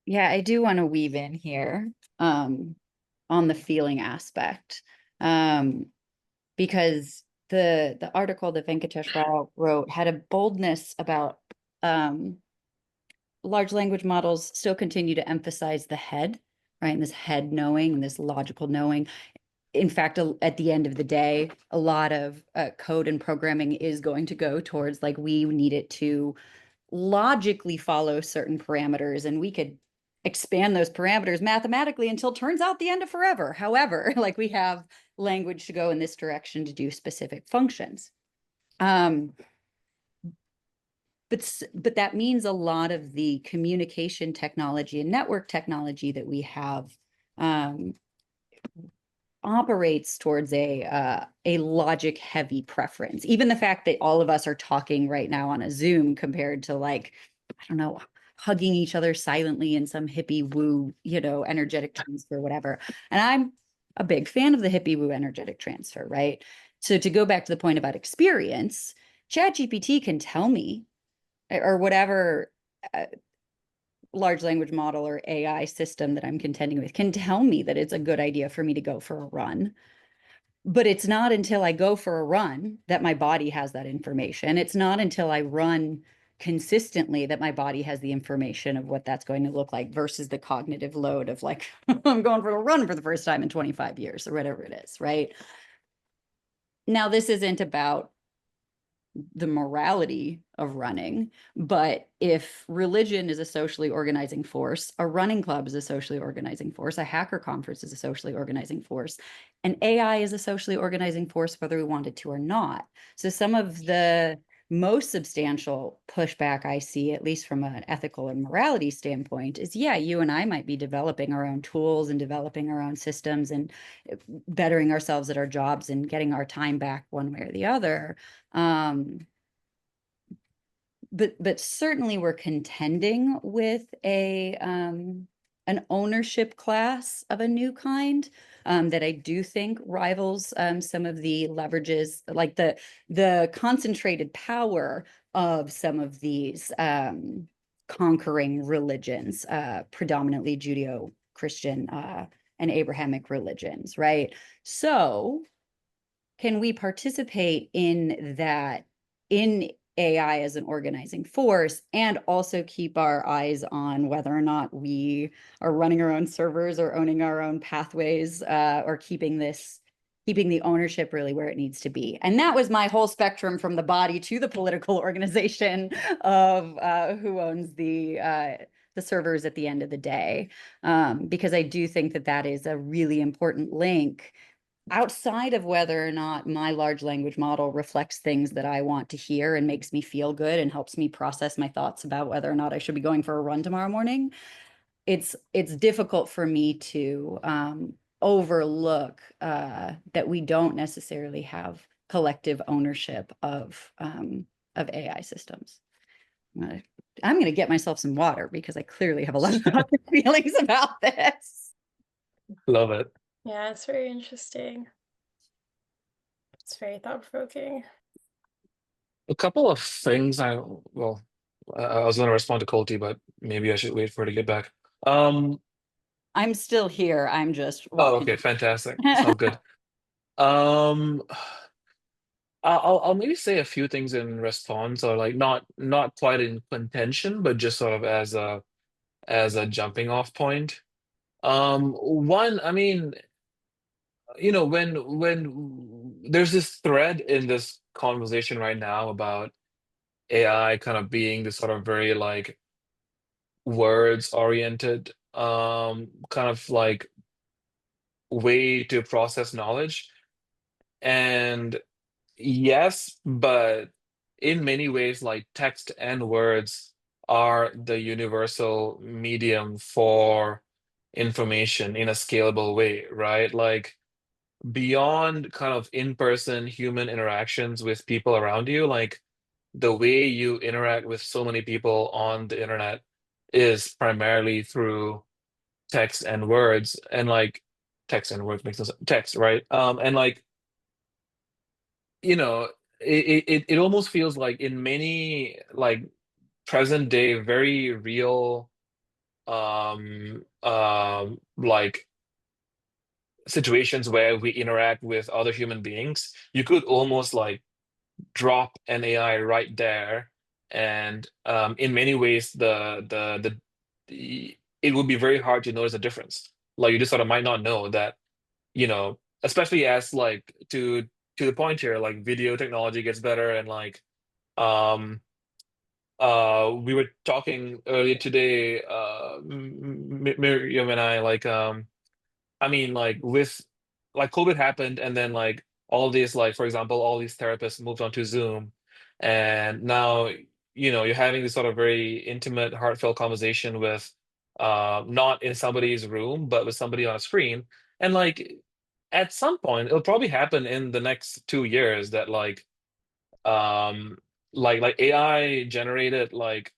Yeah, I do want to weave in here on the feeling aspect. Because the article that Venkatesh Rao wrote had a boldness about large language models still continue to emphasize the head, right? And this head knowing and this logical knowing. In fact, at the end of the day, a lot of code and programming is going to go towards like we need it to logically follow certain parameters, and we could expand those parameters mathematically until turns out the end of forever. However, like we have language to go in this direction to do specific functions. But that means a lot of the communication technology and network technology that we have operates towards a logic heavy preference. Even the fact that all of us are talking right now on a Zoom compared to, like, I don't know, hugging each other silently in some hippie woo, energetic transfer, whatever. And I'm a big fan of the hippie woo energetic transfer, right? So to go back to the point about experience, ChatGPT can tell me, or whatever large language model or AI system that I'm contending with can tell me that it's a good idea for me to go for a run. But it's not until I go for a run that my body has that information. It's not until I run consistently that my body has the information of what that's going to look like versus the cognitive load of, like, I'm going for a run for the first time in 25 years or whatever it is, right? Now, this isn't about the morality of running, but if religion is a socially organizing force, a running club is a socially organizing force, a hacker conference is a socially organizing force, and AI is a socially organizing force, whether we want it to or not. So some of the most substantial pushback I see, at least from an ethical and morality standpoint, is, yeah, you and I might be developing our own tools and developing our own systems and bettering ourselves at our jobs and getting our time back one way or the other. But certainly we're contending with an ownership class of a new kind that I do think rivals some of the leverages, like the concentrated power of some of these conquering religions, predominantly Judeo-Christian and Abrahamic religions, right? So can we participate in that, in AI as an organizing force, and also keep our eyes on whether or not we are running our own servers or owning our own pathways, or keeping the ownership really where it needs to be? And that was my whole spectrum, from the body to the political organization of who owns the servers at the end of the day, because I do think that is a really important link outside of whether or not my large language model reflects things that I want to hear and makes me feel good and helps me process my thoughts about whether or not I should be going for a run tomorrow morning. It's difficult for me to overlook that we don't necessarily have collective ownership of AI systems. I'm gonna get myself some water because I clearly have a lot of thoughts and feelings about this. Love it. Yeah, it's very interesting. It's very thought-provoking. A couple of things I was going to respond to Colty, but maybe I should wait for her to get back. I'm still here. I'm just Oh, walking. okay, fantastic. Sounds good. I'll maybe say a few things in response, or like not quite in contention, but just sort of as a jumping off point. One, I mean, when there's this thread in this conversation right now about AI kind of being this sort of very, like, words oriented kind of like way to process knowledge. And yes, but in many ways, like, text and words are the universal medium for information in a scalable way, right? Like, beyond kind of in-person human interactions with people around you, like, the way you interact with so many people on the internet is primarily through text and words, and, like, text and words makes no sense. Text, right? And, like, you know, it almost feels like in many, like, present day, very real, like, situations where we interact with other human beings, you could almost, like, drop an AI right there, and in many ways, it would be very hard to notice a difference. Like, you just sort of might not know that, especially as, like, to the point here, like, video technology gets better, and, like, we were talking earlier today, Miriam and I, like, I mean, like with like COVID happened, and then like all these, like for example, all these therapists moved on to Zoom, and now you're having this sort of very intimate, heartfelt conversation with, not in somebody's room, but with somebody on a screen, and like at some point it'll probably happen in the next 2 years that um like AI generated like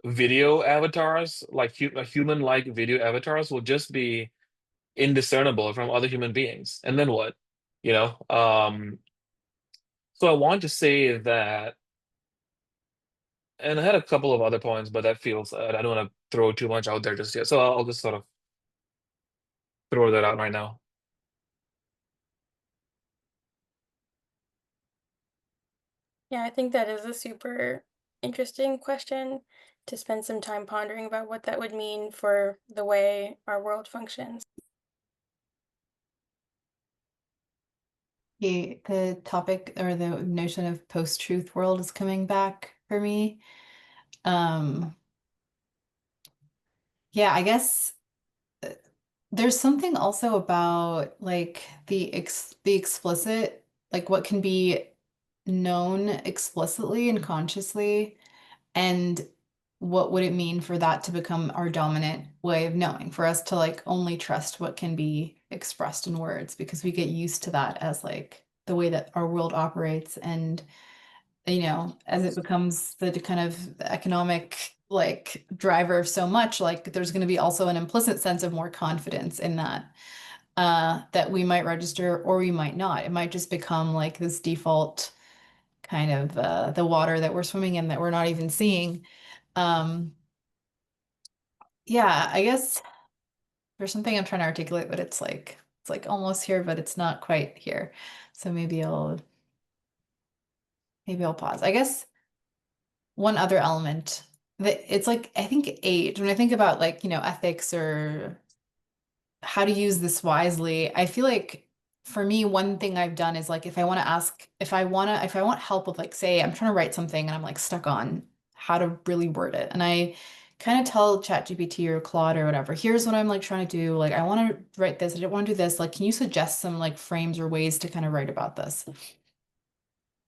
video avatars, like human-like video avatars will just be indiscernible from other human beings. And then what? You know? So I want to say that, and I had a couple of other points, but that feels, I don't want to throw too much out there just yet. So I'll just sort of throw that out right now. Yeah, I think that is a super interesting question to spend some time pondering about what that would mean for the way our world functions. The topic or the notion of post-truth world is coming back for me. Yeah, I guess there's something also about like the explicit, like what can be known explicitly and consciously, and what would it mean for that to become our dominant way of knowing, for us to like only trust what can be expressed in words, because we get used to that as like the way that our world operates. And as it becomes the kind of economic like driver so much, like there's going to be also an implicit sense of more confidence in that, that we might register or we might not. It might just become like this default kind of the water that we're swimming in that we're not even seeing. Yeah, I guess there's something I'm trying to articulate, but it's like almost here, but it's not quite here. So maybe I'll pause. I guess one other element that it's like, I think age, when I think about like, ethics or how to use this wisely, I feel like for me, one thing I've done is like, if I want to ask, if I want help with like, say, I'm trying to write something and I'm like stuck on how to really word it. And I kind of tell ChatGPT or Claude or whatever, here's what I'm like trying to do. Like, I want to write this. I don't want to do this. Like, can you suggest some like frames or ways to kind of write about this?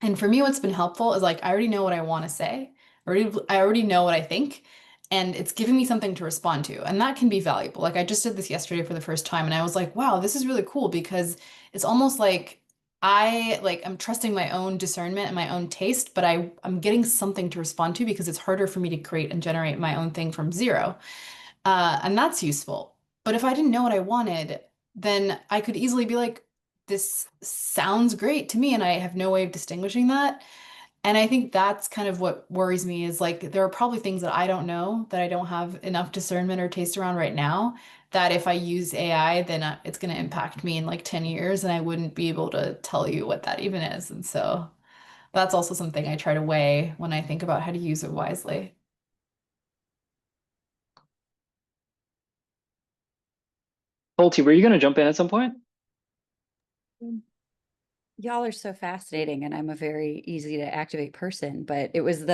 And for me, what's been helpful is like, I already know what I want to say. I already know what I think, and it's giving me something to respond to. And that can be valuable. Like I just did this yesterday for the first time, and I was like, wow, this is really cool, because it's almost like I'm trusting my own discernment and my own taste, but I'm getting something to respond to, because it's harder for me to create and generate my own thing from zero. And that's useful. But if I didn't know what I wanted, then I could easily be like, this sounds great to me, and I have no way of distinguishing that. And I think that's kind of what worries me, is like there are probably things that I don't know, that I don't have enough discernment or taste around right now, that if I use AI, then it's going to impact me in like 10 years, and I wouldn't be able to tell you what that even is. And so that's also something I try to weigh when I think about how to use it wisely. Holty, were you going to jump in at some point? Y'all are so fascinating, and I'm a very easy to activate person, but it was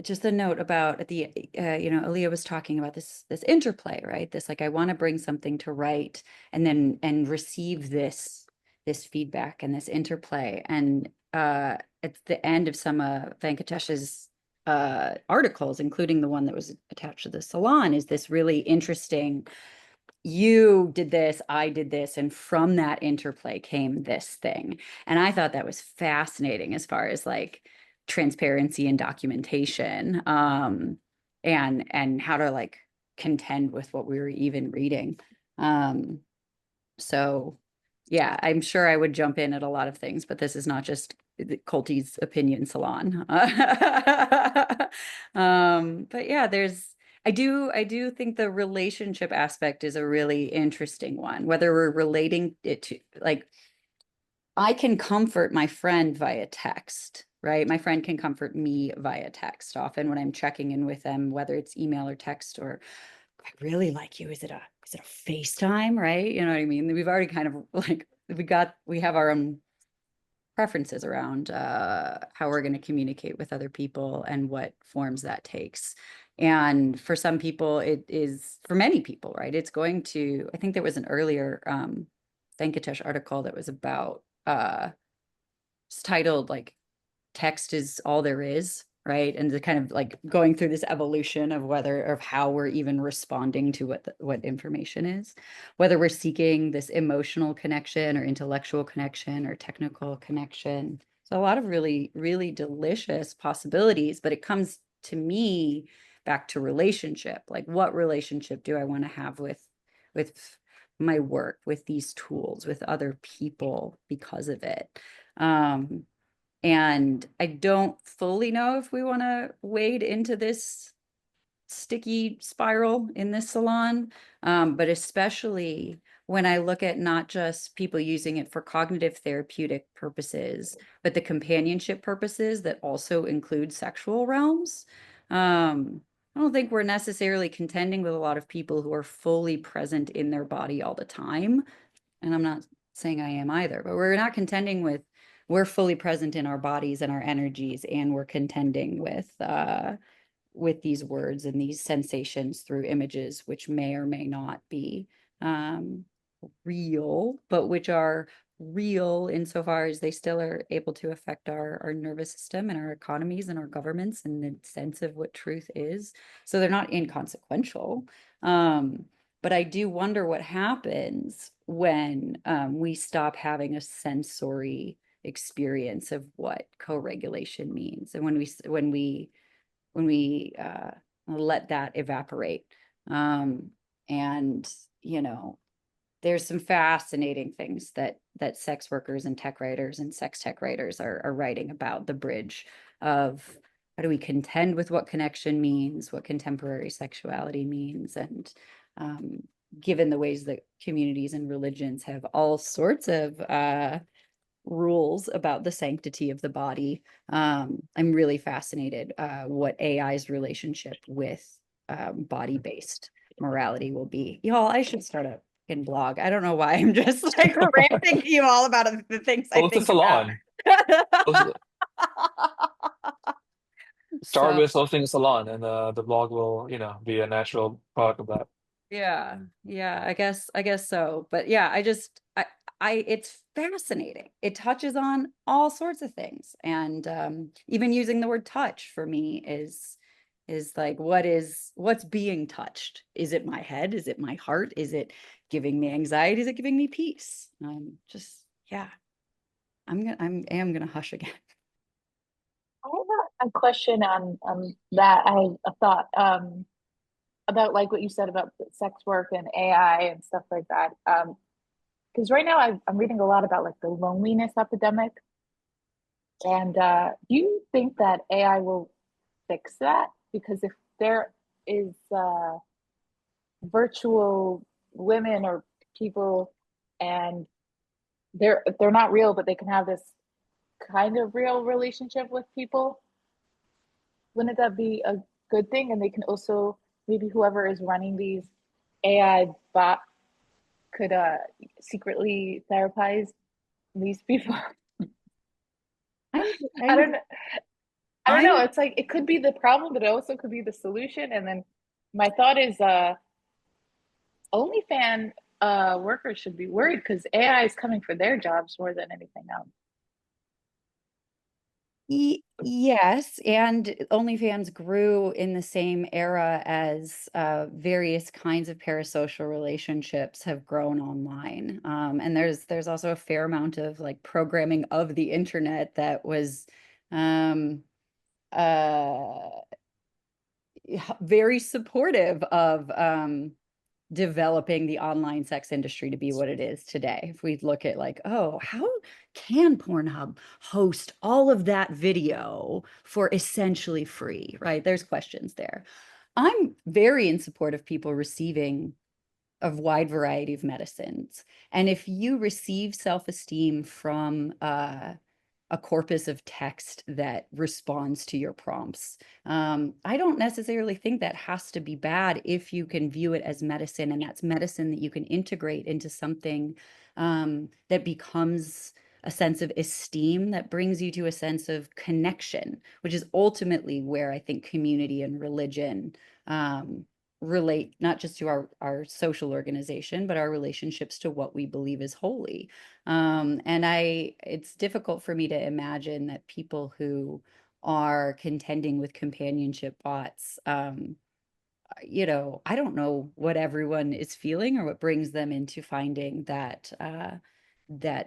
just the note about at the Aaliyah was talking about this interplay, right? This like, I want to bring something to write and receive this feedback and this interplay. And at the end of some Venkatesh's articles, including the one that was attached to the salon, is this really interesting, you did this, I did this, and from that interplay came this thing. And I thought that was fascinating as far as like transparency and documentation, and how to like contend with what we were even reading. So yeah, I'm sure I would jump in at a lot of things, but this is not just Colty's opinion salon. But yeah, I do think the relationship aspect is a really interesting one, whether we're relating it to like, I can comfort my friend via text, right? My friend can comfort me via text often when I'm checking in with them, whether it's email or text, or I really like you. Is it a FaceTime, right? You know what I mean? We've already kind of like, we have our own preferences around how we're going to communicate with other people and what forms that takes. And for some people, it is, for many people, right, it's going to, I think there was an earlier Venkatesh article that was about, it's titled like, text is all there is, right? And the kind of like going through this evolution of how we're even responding to what information is, whether we're seeking this emotional connection or intellectual connection or technical connection. So a lot of really, really delicious possibilities, but it comes to me back to relationship. Like, what relationship do I want to have with my work, with these tools, with other people because of it? And I don't fully know if we want to wade into this sticky spiral in this salon, but especially when I look at not just people using it for cognitive therapeutic purposes, but the companionship purposes that also include sexual realms. I don't think we're necessarily contending with a lot of people who are fully present in their body all the time. And I'm not saying I am either, but we're not contending with, we're fully present in our bodies and our energies, and we're contending with these words and these sensations through images, which may or may not be real, but which are real insofar as they still are able to affect our nervous system and our economies and our governments and the sense of what truth is. So they're not inconsequential. But I do wonder what happens when we stop having a sensory experience of what co-regulation means, and when we let that evaporate. And there's some fascinating things that sex workers and tech writers and sex tech writers are writing about, the bridge of how do we contend with what connection means, what contemporary sexuality means, and given the ways that communities and religions have all sorts of rules about the sanctity of the body. I'm really fascinated what AI's relationship with body-based morality will be. Y'all, I should start a fucking blog. I don't know why I'm just like ranting to you all about the things I Well, it's a think about. salon. Start So, with hosting a salon, and the blog will, be a natural product of that. yeah, I guess so. But yeah, it's fascinating. It touches on all sorts of things. And even using the word touch for me is like, what's being touched? Is it my head? Is it my heart? Is it giving me anxiety? Is it giving me peace? Yeah, I am gonna hush again. I have a question on that. I thought about like what you said about sex work and AI and stuff like that. Because right now I'm reading a lot about like the loneliness epidemic. And do you think that AI will fix that? Because if there is virtual women or people and they're not real, but they can have this kind of real relationship with people, wouldn't that be a good thing? And they can also, maybe whoever is running these AI bot could secretly therapize these people. I don't know. I don't know. It's like it could be the problem, but it also could be the solution. And then my thought is OnlyFans workers should be worried because AI is coming for their jobs more than anything else. Yes, and OnlyFans grew in the same era as various kinds of parasocial relationships have grown online. And there's also a fair amount of like programming of the internet that was very supportive of developing the online sex industry to be what it is today. If we look at like, oh, how can Pornhub host all of that video for essentially free, right? There's questions there. I'm very in support of people receiving a wide variety of medicines. And if you receive self-esteem from a corpus of text that responds to your prompts, I don't necessarily think that has to be bad if you can view it as medicine, and that's medicine that you can integrate into something that becomes a sense of esteem that brings you to a sense of connection, which is ultimately where I think community and religion relate, not just to our social organization, but our relationships to what we believe is holy. And it's difficult for me to imagine that people who are contending with companionship bots, I don't know what everyone is feeling or what brings them into finding that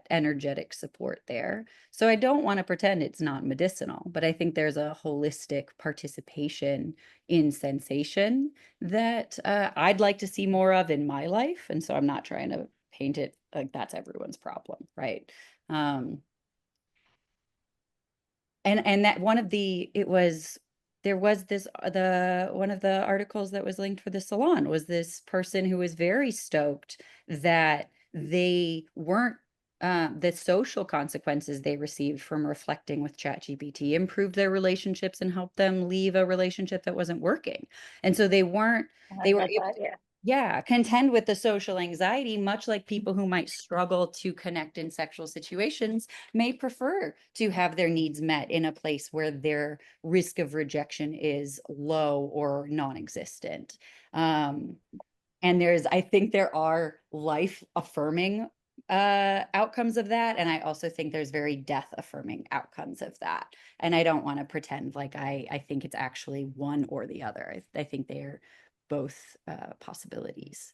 energetic support there. So I don't want to pretend it's not medicinal, but I think there's a holistic participation in sensation that I'd like to see more of in my life. And so I'm not trying to paint it like that's everyone's problem, right? And that one of the one of the articles that was linked for the salon was this person who was very stoked that they weren't the social consequences they received from reflecting with ChatGPT improved their relationships and helped them leave a relationship that wasn't working. And so they were able, contend with the social anxiety, much like people who might struggle to connect in sexual situations may prefer to have their needs met in a place where their risk of rejection is low or non-existent. And I think there are life affirming outcomes of that. And I also think there's very death affirming outcomes of that. And I don't want to pretend like I think it's actually one or the other. I think they're both possibilities,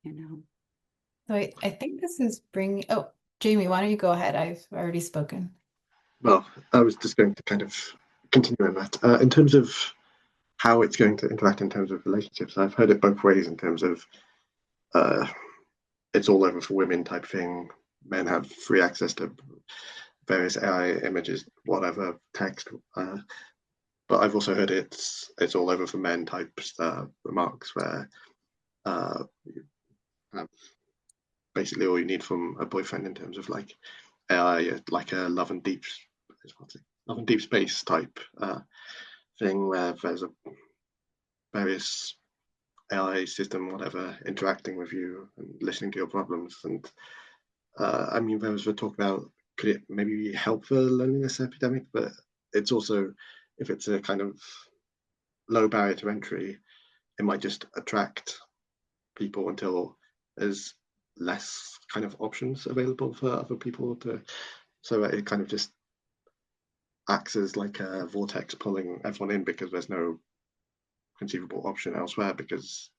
So I think this is bringing, oh, Jamie, why don't you go ahead? I've already spoken. Well, I was just going to kind of continue on that. In terms of how it's going to interact in terms of relationships, I've heard it both ways in terms of it's all over for women type thing. Men have free access to various AI images, whatever, text. But I've also heard it's all over for men type remarks where you have basically all you need from a boyfriend in terms of like AI, like a love and deep space type thing where there's a various AI system, whatever, interacting with you and listening to your problems. And I mean, there was the talk about could it maybe help the loneliness epidemic, but it's also, if it's a kind of low barrier to entry, it might just attract people until there's less kind of options available for other people to, so it kind of just acts as like a vortex pulling everyone in because there's no conceivable option elsewhere, because,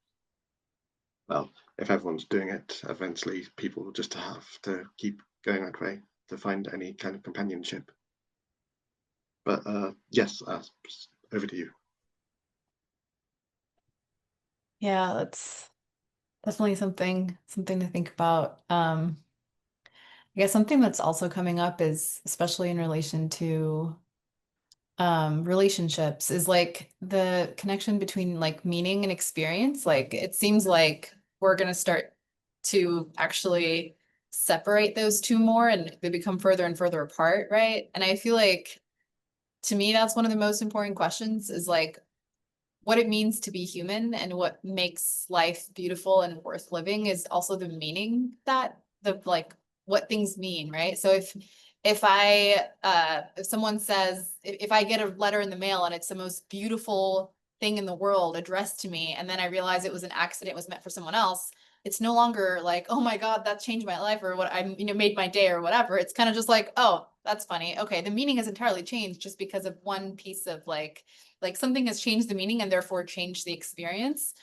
well, if everyone's doing it, eventually people will just have to keep going that way to find any kind of companionship. But yes, over to you. Yeah, that's definitely something to think about. I guess something that's also coming up is, especially in relation to relationships, is like the connection between like meaning and experience. Like it seems like we're gonna start to actually separate those two more, and they become further and further apart, right? And I feel like, to me, that's one of the most important questions, is like what it means to be human, and what makes life beautiful and worth living is also the meaning that like what things mean, right? So if someone says, if I get a letter in the mail and it's the most beautiful thing in the world addressed to me, and then I realize it was an accident, it was meant for someone else, it's no longer like, oh my God, that changed my life, or what I made my day, or whatever. It's kind of just like, oh, that's funny. Okay, the meaning has entirely changed just because of one piece of like something has changed the meaning and therefore changed the experience.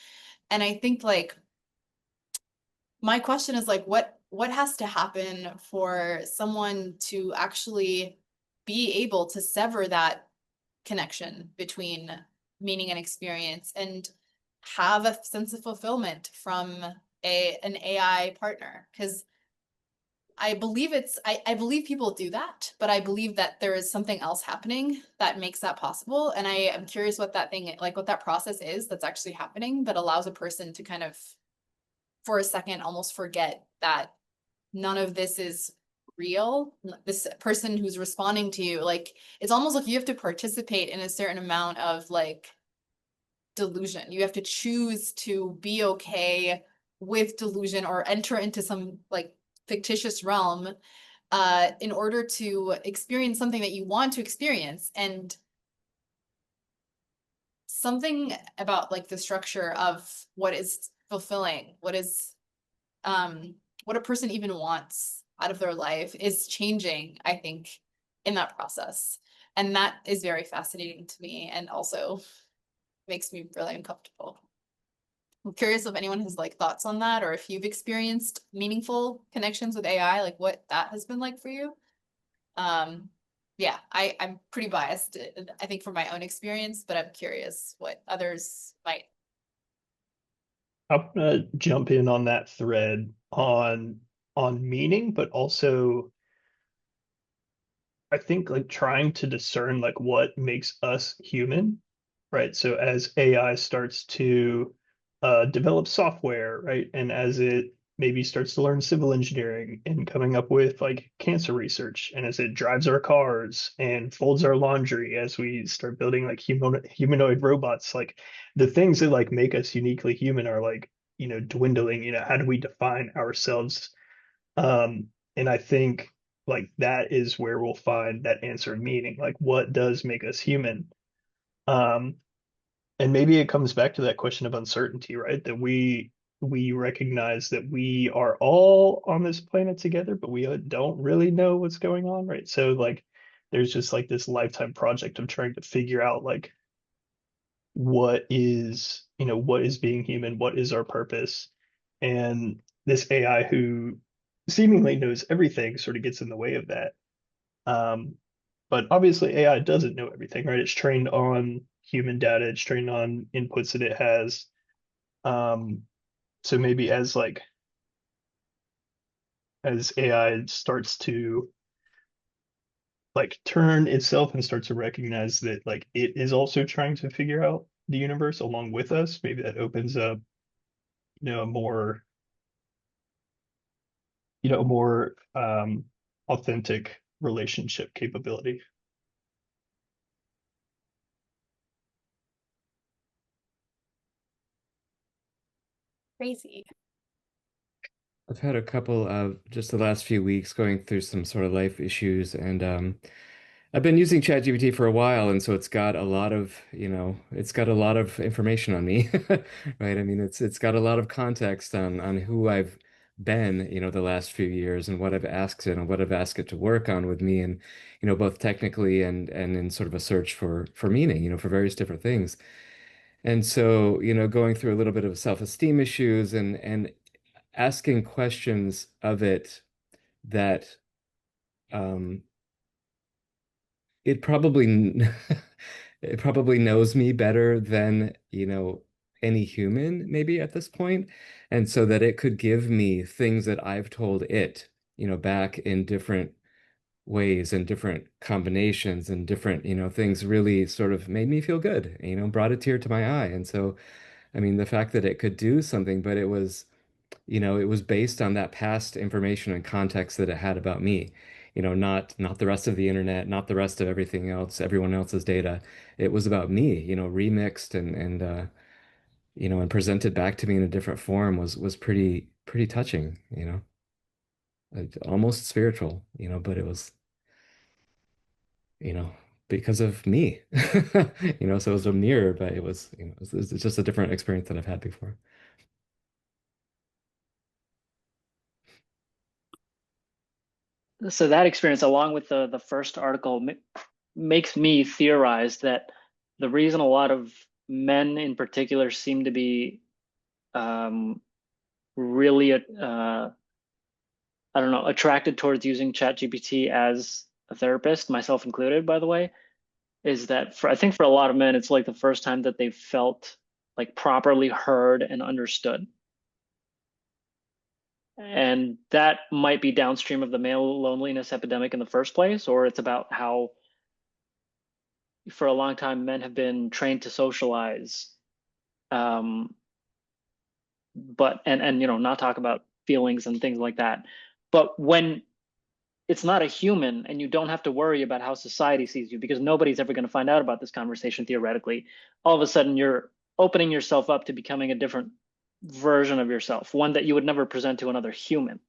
And I think like my question is like, what has to happen for someone to actually be able to sever that connection between meaning and experience and have a sense of fulfillment from an AI partner? Because I believe I believe people do that, but I believe that there is something else happening that makes that possible. And I am curious what that thing, like what that process is that's actually happening that allows a person to kind of, for a second, almost forget that none of this is real. This person who's responding to you, like, it's almost like you have to participate in a certain amount of like delusion. You have to choose to be okay with delusion or enter into some like fictitious realm in order to experience something that you want to experience. And something about like the structure of what is fulfilling, what is what a person even wants out of their life is changing, I think, in that process. And that is very fascinating to me and also makes me really uncomfortable. I'm curious if anyone has like thoughts on that, or if you've experienced meaningful connections with AI, like what that has been like for you. Yeah, I'm pretty biased, I think, from my own experience, but I'm curious what others might. I'm gonna jump in on that thread on meaning, but also I think like trying to discern like what makes us human, right? So as AI starts to develop software, right, and as it maybe starts to learn civil engineering and coming up with like cancer research, and as it drives our cars and folds our laundry, as we start building like humanoid robots, like the things that like make us uniquely human are like, dwindling. How do we define ourselves? And I think like that is where we'll find that answer of meaning, like what does make us human? Um, and maybe it comes back to that question of uncertainty, right? That we recognize that we are all on this planet together, but we don't really know what's going on, right? So like there's just like this lifetime project of trying to figure out like what is being human, what is our purpose? And this AI who seemingly knows everything sort of gets in the way of that. Um, but obviously AI doesn't know everything, right? It's trained on human data, it's trained on inputs that it has. Um, so maybe as AI starts to like turn itself and start to recognize that like it is also trying to figure out the universe along with us, maybe that opens up, a more authentic relationship capability. Crazy. I've had a couple of just the last few weeks going through some sort of life issues, and I've been using ChatGPT for a while, and so it's got a lot of, it's got a lot of information on me, right? I mean, it's got a lot of context on who I've been, the last few years and what I've asked it and what I've asked it to work on with me, and both technically and in sort of a search for meaning, for various different things. And so, going through a little bit of self-esteem issues and asking questions of it that um, it probably it probably knows me better than, any human maybe at this point. And so that it could give me things that I've told it, back in different ways and different combinations and different, things really sort of made me feel good, brought a tear to my eye. And so, I mean, the fact that it could do something, but it was based on that past information and context that it had about me. Not the rest of the internet, not the rest of everything else, everyone else's data. It was about me, remixed and presented back to me in a different form was pretty touching, like, almost spiritual, but it was, you know, because of me. So it was a mirror, but it's just a different experience than I've had before. So that experience, along with the first article, makes me theorize that the reason a lot of men in particular seem to be really I don't know, attracted towards using ChatGPT as a therapist, myself included, by the way, is that I think for a lot of men, it's like the first time that they've felt like properly heard and understood. And that might be downstream of the male loneliness epidemic in the first place, or it's about how for a long time men have been trained to socialize, but not talk about feelings and things like that. But when it's not a human and you don't have to worry about how society sees you, because nobody's ever going to find out about this conversation theoretically, all of a sudden you're opening yourself up to becoming a different version of yourself, one that you would never present to another human.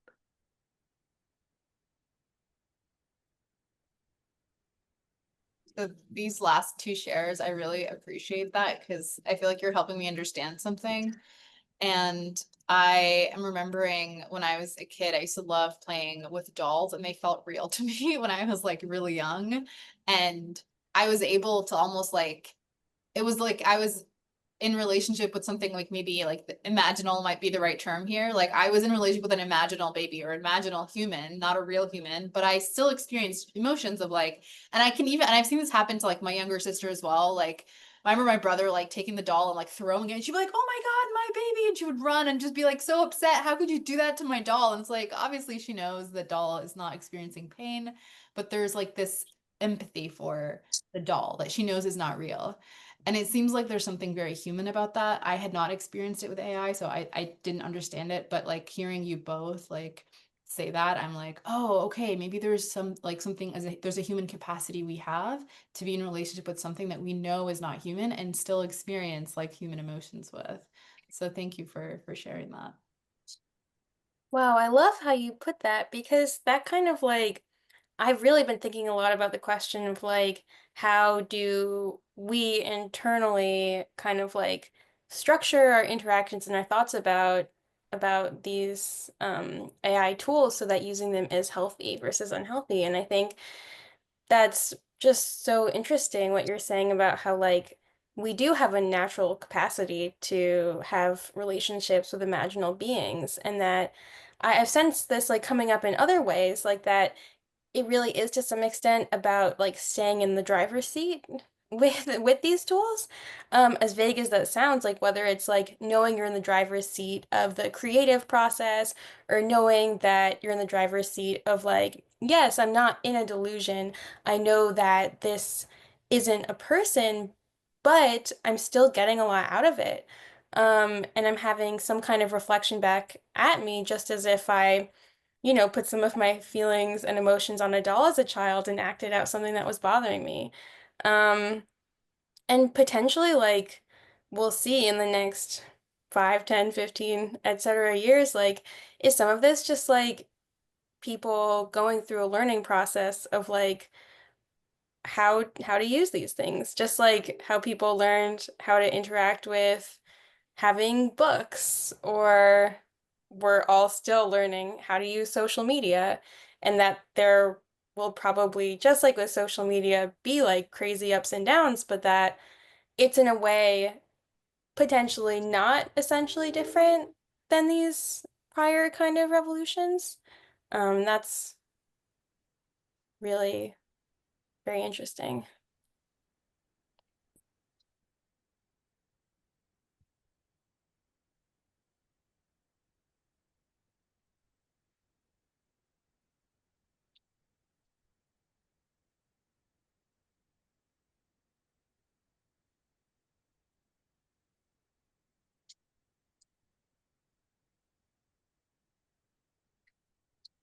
these last two shares, I really appreciate that because I feel like you're helping me understand something. And I am remembering when I was a kid, I used to love playing with dolls and they felt real to me when I was like really young. And I was able to almost like, it was like I was in relationship with something like maybe like the imaginal might be the right term here. Like I was in relationship with an imaginal baby or imaginal human, not a real human, but I still experienced emotions of like, and I can even, and I've seen this happen to like my younger sister as well. Like I remember my brother like taking the doll and like throwing it and she'd be like, oh my God, my baby. And she would run and just be like so upset. How could you do that to my doll? And it's like, obviously she knows the doll is not experiencing pain, but there's like this empathy for the doll that she knows is not real. And it seems like there's something very human about that. I had not experienced it with AI, so I didn't understand it. But like hearing you both like say that, I'm like, oh, okay, maybe there's some like something as there's a human capacity we have to be in a relationship with something that we know is not human and still experience like human emotions with. So thank you for sharing that. Wow, I love how you put that because that kind of like I've really been thinking a lot about the question of like how do we internally kind of like structure our interactions and our thoughts about these AI tools so that using them is healthy versus unhealthy. And I think that's just so interesting what you're saying about how like we do have a natural capacity to have relationships with imaginal beings and that I've sensed this like coming up in other ways like that it really is to some extent about like staying in the driver's seat with these tools. As vague as that sounds, like whether it's like knowing you're in the driver's seat of the creative process or knowing that you're in the driver's seat of like, yes, I'm not in a delusion. I know that this isn't a person, but I'm still getting a lot out of it. And I'm having some kind of reflection back at me, just as if I put some of my feelings and emotions on a doll as a child and acted out something that was bothering me. Um, and potentially, like, we'll see in the next 5, 10, 15, etc. years, like, is some of this just like people going through a learning process of like how to use these things, just like how people learned how to interact with having books, or we're all still learning how to use social media, and that there will probably, just like with social media, be like crazy ups and downs, but that it's in a way potentially not essentially different than these prior kind of revolutions. That's really very interesting.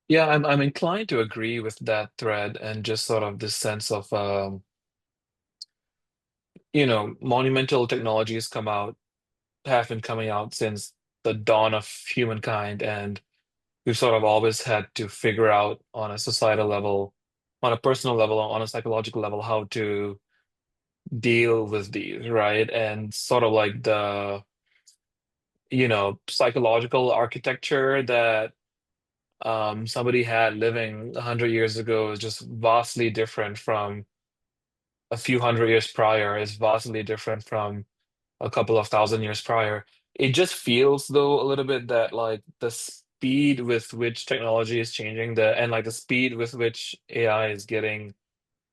Yeah, I'm inclined to agree with that thread and just sort of this sense of monumental technologies have been coming out since the dawn of humankind, and we've sort of always had to figure out on a societal level, on a personal level, on a psychological level, how to deal with these, right? And sort of like the, psychological architecture that somebody had living 100 years ago is just vastly different from a few hundred years prior, is vastly different from a couple of thousand years prior. It just feels though a little bit that like the speed with which technology is changing, and like the speed with which AI is getting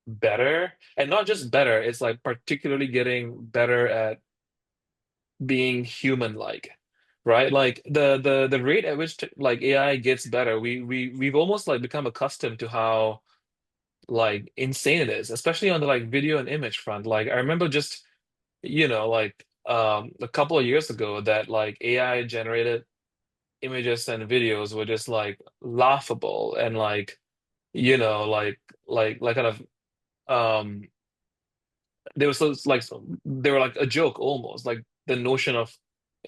better, and not just better, it's like particularly getting better at being human-like, right? Like the rate at which like AI gets better, we've almost like become accustomed to how like insane it is, especially on the like video and image front. Like I remember just like a couple of years ago that like AI generated images and videos were just like laughable and like like kind of um they were they were like a joke almost. Like the notion of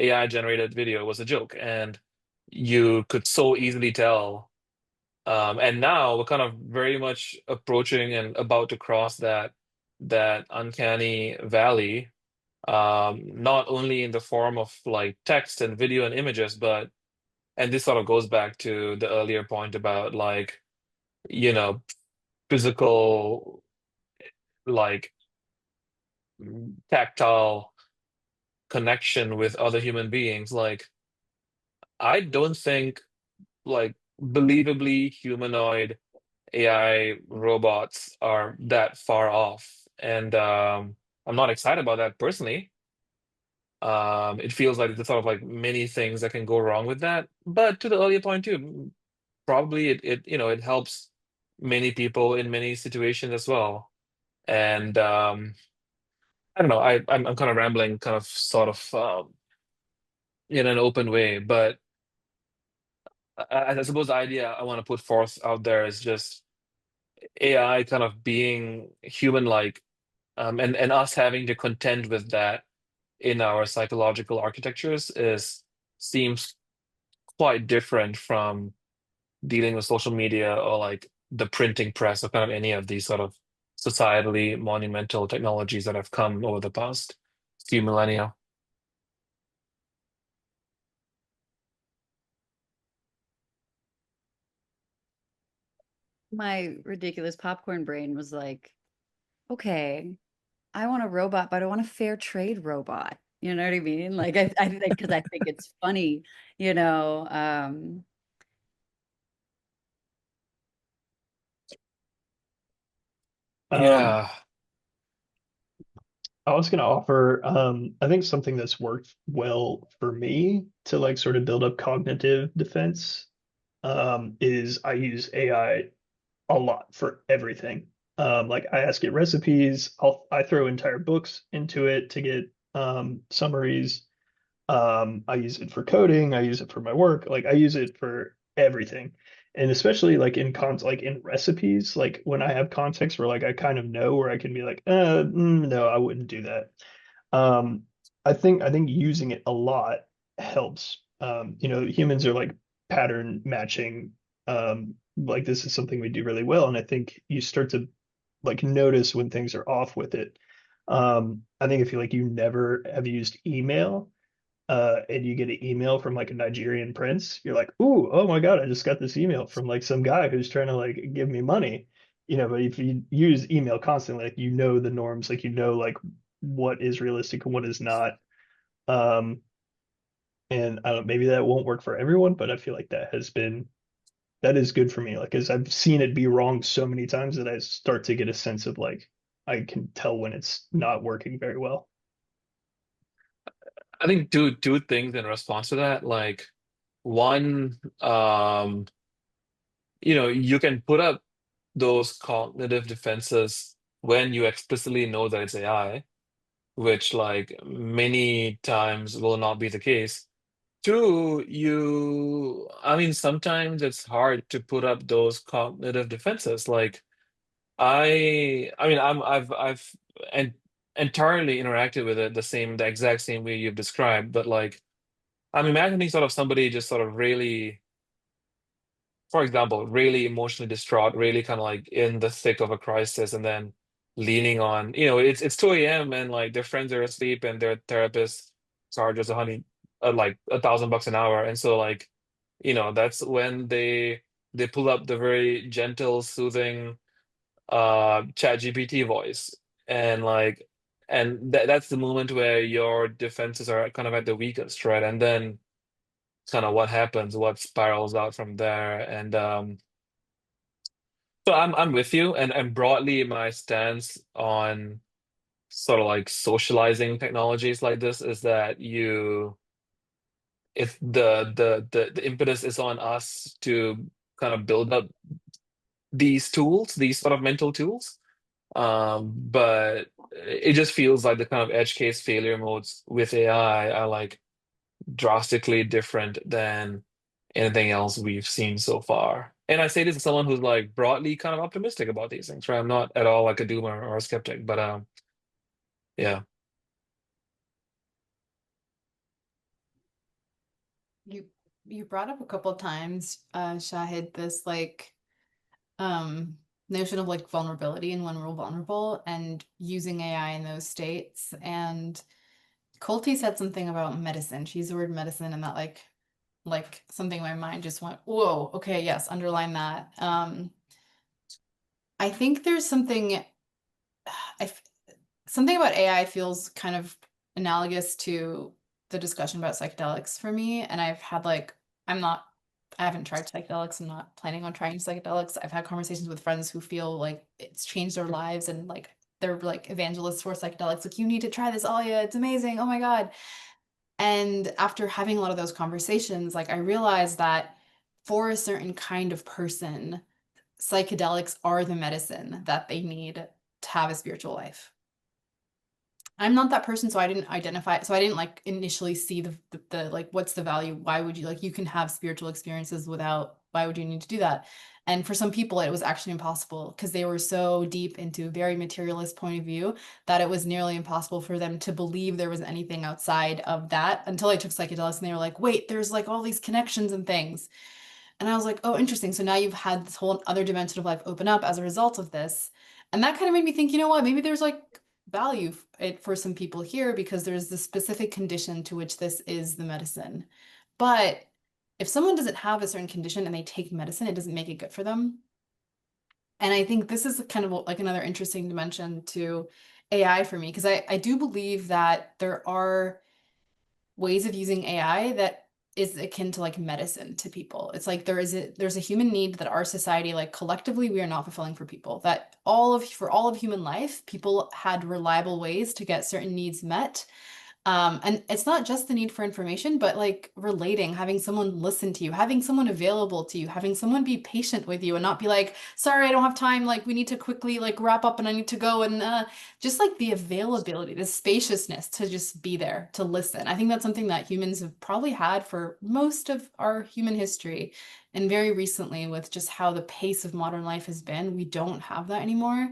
AI generated video was a joke, and you could so easily tell. And now we're kind of very much approaching and about to cross that that uncanny valley, not only in the form of like text and video and images, but and this sort of goes back to the earlier point about like, you know, physical, like tactile connection with other human beings. Like, I don't think like believably humanoid AI robots are that far off. And I'm not excited about that personally. It feels like there's sort of like many things that can go wrong with that. But to the earlier point too, probably it helps many people in many situations as well. And I don't know, I'm kind of rambling, kind of sort of in an open way, but I suppose the idea I want to put forth out there is just AI kind of being human-like, and us having to contend with that in our psychological architectures is seems quite different from dealing with social media or like the printing press or kind of any of these sort of societally monumental technologies that have come over the past few millennia. My ridiculous popcorn brain was like, okay, I want a robot, but I want a fair trade robot. You know what I mean? Like I think because I think it's funny, you know. Um, Yeah. I was going to offer, I think something that's worked well for me to like sort of build up cognitive defense, is I use AI a lot for everything. Like I ask it recipes, I throw entire books into it to get summaries. I use it for coding, I use it for my work, like I use it for everything. And especially like like in recipes, like when I have context where like I kind of know where I can be like, no, I wouldn't do that. Um, I think using it a lot helps. Humans are like pattern matching. Like this is something we do really well, and I think you start to like notice when things are off with it. I think if you never have used email, and you get an email from like a Nigerian prince, you're like, ooh, oh my God, I just got this email from like some guy who's trying to like give me money. But if you use email constantly, like you know the norms, like like what is realistic and what is not. Um, and I don't maybe that won't work for everyone, but I feel like that is good for me. Like as I've seen it be wrong so many times that I start to get a sense of like I can tell when it's not working very well. I think two things in response to that. Like one, you can put up those cognitive defenses when you explicitly know that it's AI, which like many times will not be the case. Two, I mean, sometimes it's hard to put up those cognitive defenses. Like I mean, I've en entirely interacted with it the exact same way you've described, but like I'm imagining sort of somebody just sort of really, for example, really emotionally distraught, really kind of like in the thick of a crisis, and then leaning on, it's 2 a.m. and like their friends are asleep and their therapist charges like $1,000 an hour, and so like, that's when they pull up the very gentle, soothing chat GPT voice, and like that's the moment where your defenses are kind of at the weakest, right? And then kind of what happens, what spirals out from there. And so I'm with you, and broadly my stance on sort of like socializing technologies like this is that if the impetus is on us to kind of build up these tools, these sort of mental tools. But it just feels like the kind of edge case failure modes with AI are like drastically different than anything else we've seen so far. And I say this as someone who's like broadly kind of optimistic about these things, right? I'm not at all like a doomer or a skeptic, but yeah. You brought up a couple of times, Shahid, this like notion of like vulnerability and when we're vulnerable and using AI in those states. And Colty said something about medicine. She used the word medicine, and that like something in my mind just went, whoa, okay, yes, underline that. I think there's something something about AI feels kind of analogous to the discussion about psychedelics for me. And I've had like, I haven't tried psychedelics. I'm not planning on trying psychedelics. I've had conversations with friends who feel like it's changed their lives, and like they're like evangelists for psychedelics. Like, you need to try this, Alia. It's amazing. Oh my God. And after having a lot of those conversations, like I realized that for a certain kind of person, psychedelics are the medicine that they need to have a spiritual life. I'm not that person, so I didn't identify, so I didn't like initially see the like, what's the value? Why would you, like, you can have spiritual experiences without, why would you need to do that? And for some people, it was actually impossible because they were so deep into a very materialist point of view that it was nearly impossible for them to believe there was anything outside of that until I took psychedelics, and they were like, wait, there's like all these connections and things. And I was like, oh, interesting. So now you've had this whole other dimension of life open up as a result of this. And that kind of made me think, you know what, maybe there's like value for some people here because there's the specific condition to which this is the medicine. But if someone doesn't have a certain condition and they take medicine, it doesn't make it good for them. And I think this is kind of like another interesting dimension to AI for me, because I do believe that there are ways of using AI that is akin to like medicine to people. It's like there's a human need that our society, like collectively, we are not fulfilling for people. That for all of human life, people had reliable ways to get certain needs met. And it's not just the need for information, but like relating, having someone listen to you, having someone available to you, having someone be patient with you and not be like, sorry, I don't have time. Like, we need to quickly like wrap up and I need to go. And just like the availability, the spaciousness to just be there to listen. I think that's something that humans have probably had for most of our human history. And very recently, with just how the pace of modern life has been, we don't have that anymore.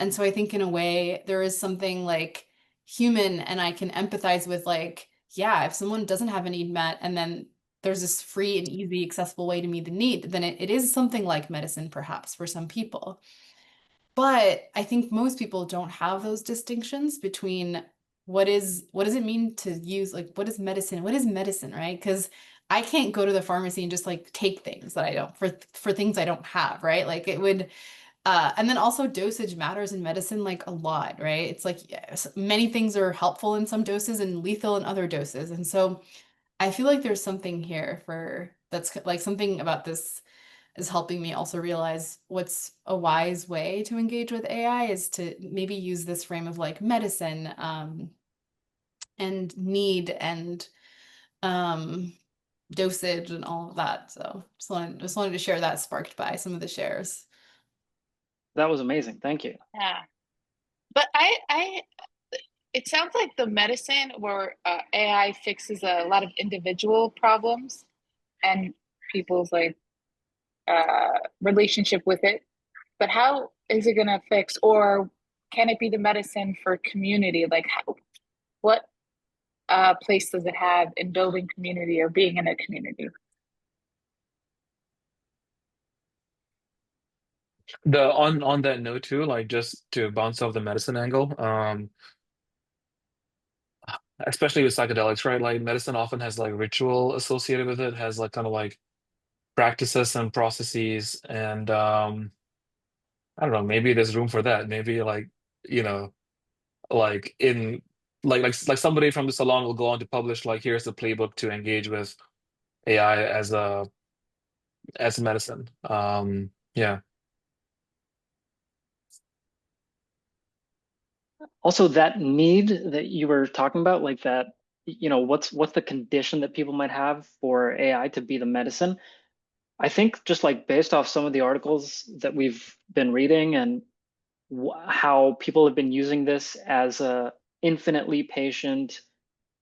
And so I think in a way, there is something like human, and I can empathize with like, yeah, if someone doesn't have a need met and then there's this free and easy accessible way to meet the need, then it is something like medicine perhaps for some people. But I think most people don't have those distinctions between what does it mean to use, like, what is medicine, right? Because I can't go to the pharmacy and just like take things that I don't, for things I don't have, right? Like it would, and then also dosage matters in medicine like a lot, right? It's like, yes, many things are helpful in some doses and lethal in other doses. And so I feel like there's something here that's like something about this is helping me also realize what's a wise way to engage with AI is to maybe use this frame of like medicine, and need and um, dosage and all of that. So just wanted to share that, sparked by some of the shares. That was amazing. Thank you. Yeah. But it sounds like the medicine where AI fixes a lot of individual problems and people's like relationship with it. But how is it going to fix, or can it be the medicine for community? Like, what place does it have in building community or being in a community? On that note too, like just to bounce off the medicine angle, especially with psychedelics, right? Like medicine often has like ritual associated with it, has like kind of like practices and processes, and I don't know, maybe there's room for that. Maybe like, you know, like in like somebody from the salon will go on to publish like here's the playbook to engage with AI as a medicine. Yeah. Also, that need that you were talking about, like that, what's the condition that people might have for AI to be the medicine? I think just like based off some of the articles that we've been reading and how people have been using this as a infinitely patient,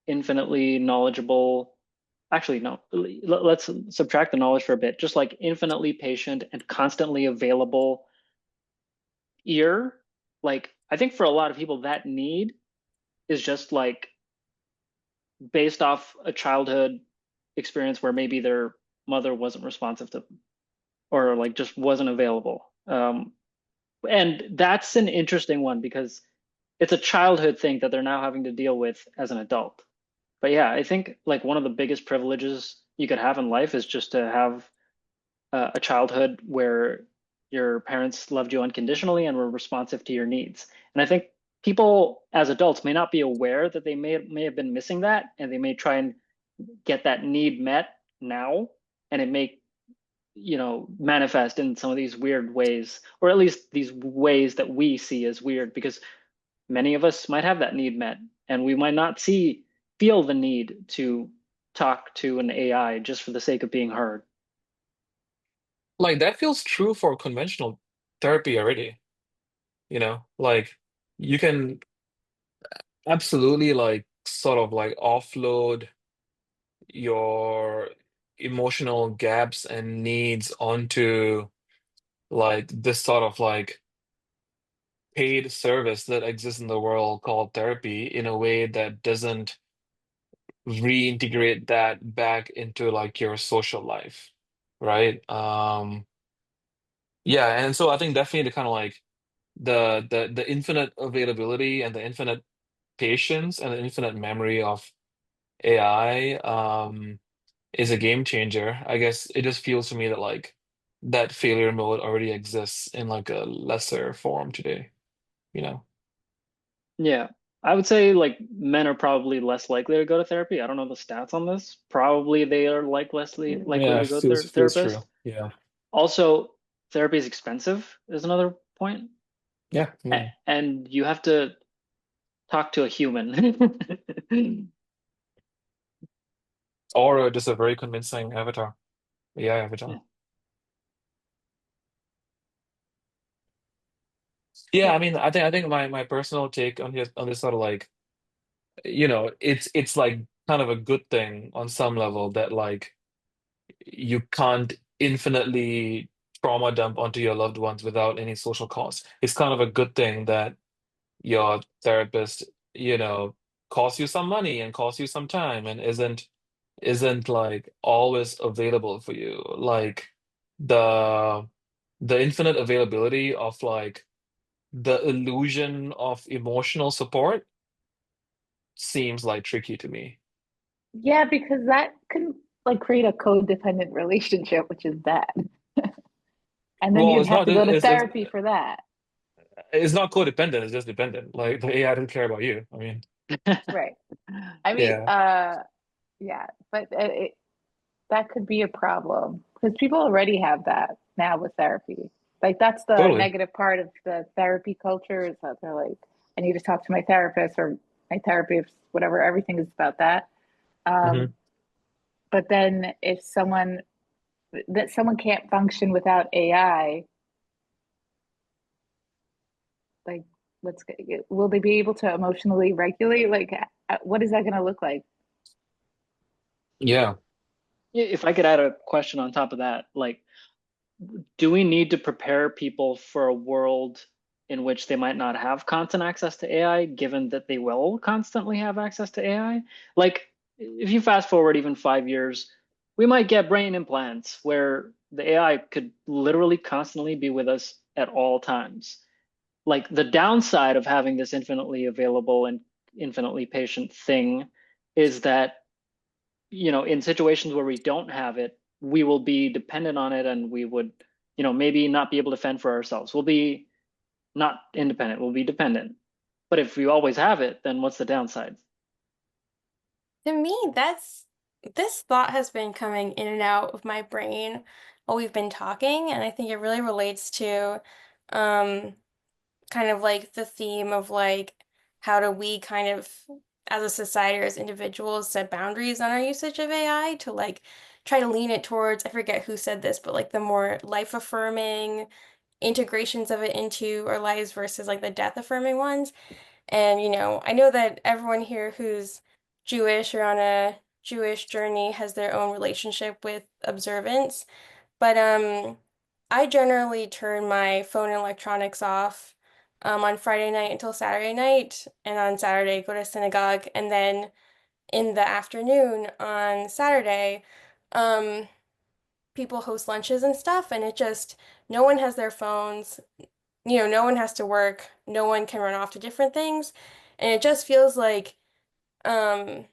infinitely knowledgeable. Actually, no, let's subtract the knowledge for a bit. Just like infinitely patient and constantly available ear. Like, I think for a lot of people, that need is just like based off a childhood experience where maybe their mother wasn't responsive to them or like just wasn't available. And that's an interesting one because it's a childhood thing that they're now having to deal with as an adult. But yeah, I think like one of the biggest privileges you could have in life is just to have a childhood where your parents loved you unconditionally and were responsive to your needs. And I think people as adults may not be aware that they may have been missing that, and they may try and get that need met now, and it may manifest in some of these weird ways, or at least these ways that we see as weird, because many of us might have that need met, and we might not feel the need to talk to an AI just for the sake of being heard. Like that feels true for conventional therapy already, like you can absolutely like sort of like offload your emotional gaps and needs onto like this sort of like paid service that exists in the world called therapy in a way that doesn't reintegrate that back into like your social life, right? Yeah, and so I think definitely the kind of like the infinite availability and the infinite patience and the infinite memory of AI is a game changer. I guess it just feels to me that like that failure mode already exists in like a lesser form today, you know? Yeah, I would say like men are probably less likely to go to therapy. I don't know the stats on this. Probably they are like less likely Yeah, to go to their feels true. therapist. Yeah. Also, therapy is expensive is another point. Yeah. Mm. And you have to talk to a human. Or just a very convincing avatar. AI avatar. Yeah, I mean, I think my personal take on this sort of like, it's like kind of a good thing on some level that like you can't infinitely trauma dump onto your loved ones without any social cost. It's kind of a good thing that your therapist, costs you some money and costs you some time and isn't like always available for you. Like the the infinite availability of like the illusion of emotional support seems like tricky to me. Yeah, because that can like create a codependent relationship, which is bad. And then Well, you'd it's have not to go to it's therapy for that. it's not codependent, it's just dependent. Like the AI doesn't care about you. I mean, Right. I mean, yeah, yeah, but that could be a problem because people already have that now with therapy. Like that's the totally. negative part of the therapy culture is that they're like, I need to talk to my therapist or my therapist, whatever. Everything is about that. Hmm. But then if someone can't function without AI, like will they be able to emotionally regulate? Like, what is that going to look like? Yeah, If I could add a question on top of that, like, do we need to prepare people for a world in which they might not have constant access to AI, given that they will constantly have access to AI? Like, if you fast forward even 5 years, we might get brain implants where the AI could literally constantly be with us at all times. Like, the downside of having this infinitely available and infinitely patient thing is that, in situations where we don't have it, we will be dependent on it, and we would, maybe not be able to fend for ourselves. We'll be not independent, we'll be dependent. But if we always have it, then what's the downside? To me, this thought has been coming in and out of my brain while we've been talking, and I think it really relates to um kind of like the theme of like how do we kind of as a society or as individuals set boundaries on our usage of AI to like try to lean it towards, I forget who said this, but like the more life affirming integrations of it into our lives versus like the death affirming ones. And, I know that everyone here who's Jewish or on a Jewish journey has their own relationship with observance. But I generally turn my phone and electronics off on Friday night until Saturday night, and on Saturday go to synagogue, and then in the afternoon on Saturday, people host lunches and stuff, and it just no one has their phones, no one has to work, no one can run off to different things. And it just feels like um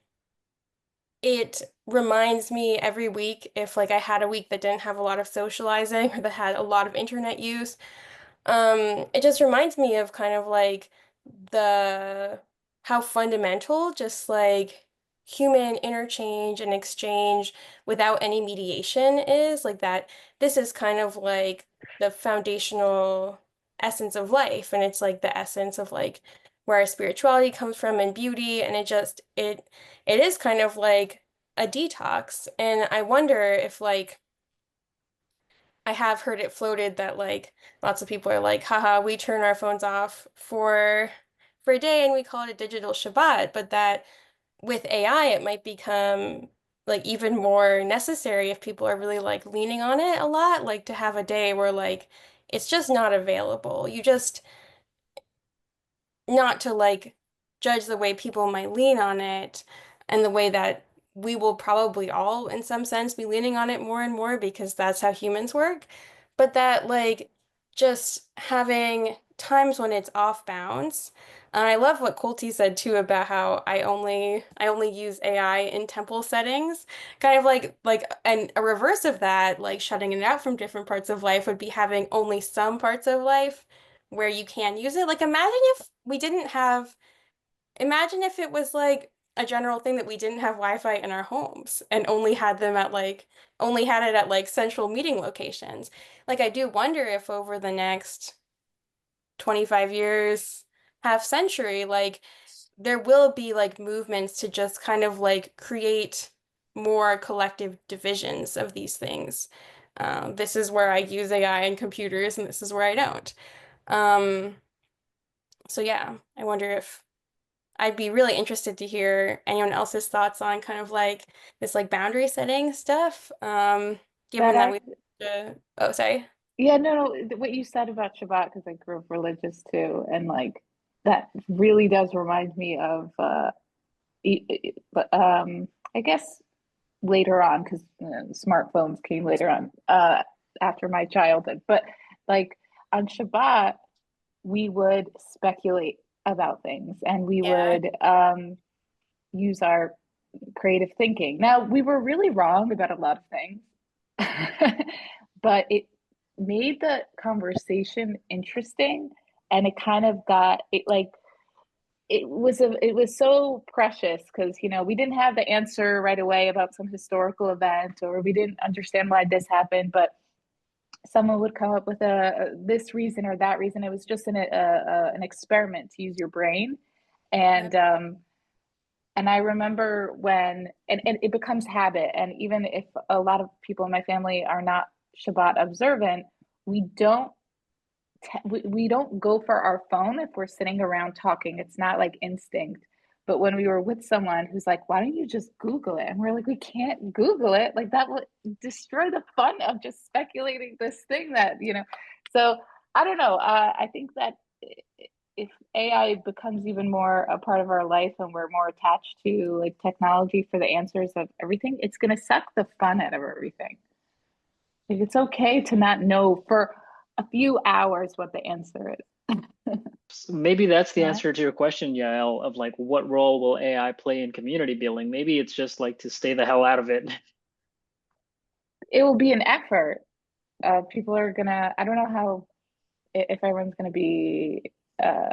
it reminds me every week if like I had a week that didn't have a lot of socializing or that had a lot of internet use. It just reminds me of kind of like the how fundamental just like human interchange and exchange without any mediation is, like that this is kind of like the foundational essence of life, and it's like the essence of like where our spirituality comes from and beauty, and it is kind of like a detox. And I wonder if like I have heard it floated that like lots of people are like, haha, we turn our phones off for a day and we call it a digital Shabbat, but that with AI it might become like even more necessary if people are really like leaning on it a lot, like to have a day where like it's just not available. You just not to like judge the way people might lean on it and the way that we will probably all, in some sense, be leaning on it more and more because that's how humans work. But that like just having times when it's off bounds. And I love what Colty said too about how I only use AI in temple settings. Kind of like and a reverse of that, like shutting it out from different parts of life would be having only some parts of life where you can use it. Like imagine if it was like a general thing that we didn't have Wi-Fi in our homes and only had it at like central meeting locations. Like I do wonder if over the next 25 years, half century, like there will be like movements to just kind of like create more collective divisions of these things. This is where I use AI and computers, and this is where I don't. Um, so yeah, I wonder if I'd be really interested to hear anyone else's thoughts on kind of like this like boundary setting stuff. That Given that we, act, oh, sorry. yeah, no, what you said about Shabbat, because I grew up religious too, and like that really does remind me of but I guess later on, because smartphones came later on, after my childhood. But like on Shabbat, we would speculate about things, and we Yeah. would use our creative thinking. Now, we were really wrong about a lot of things, but it made the conversation interesting, and it kind of got it like it was so precious because we didn't have the answer right away about some historical event, or we didn't understand why this happened, but someone would come up with a this reason or that reason. It was just an experiment to use your brain. Yeah. And I remember and it becomes habit. And even if a lot of people in my family are not Shabbat observant, we don't we don't go for our phone if we're sitting around talking. It's not like instinct. But when we were with someone who's like, why don't you just Google it? And we're like, we can't Google it. Like that would destroy the fun of just speculating this thing that. So I don't know. I think that if AI becomes even more a part of our life and we're more attached to like technology for the answers of everything, it's going to suck the fun out of everything. Like it's okay to not know for a few hours what the answer is. Maybe that's the Yeah. answer to your question, Yael, of like what role will AI play in community building? Maybe it's just like to stay the hell out of it. It will be an effort. People are gonna, I don't know how, if everyone's gonna be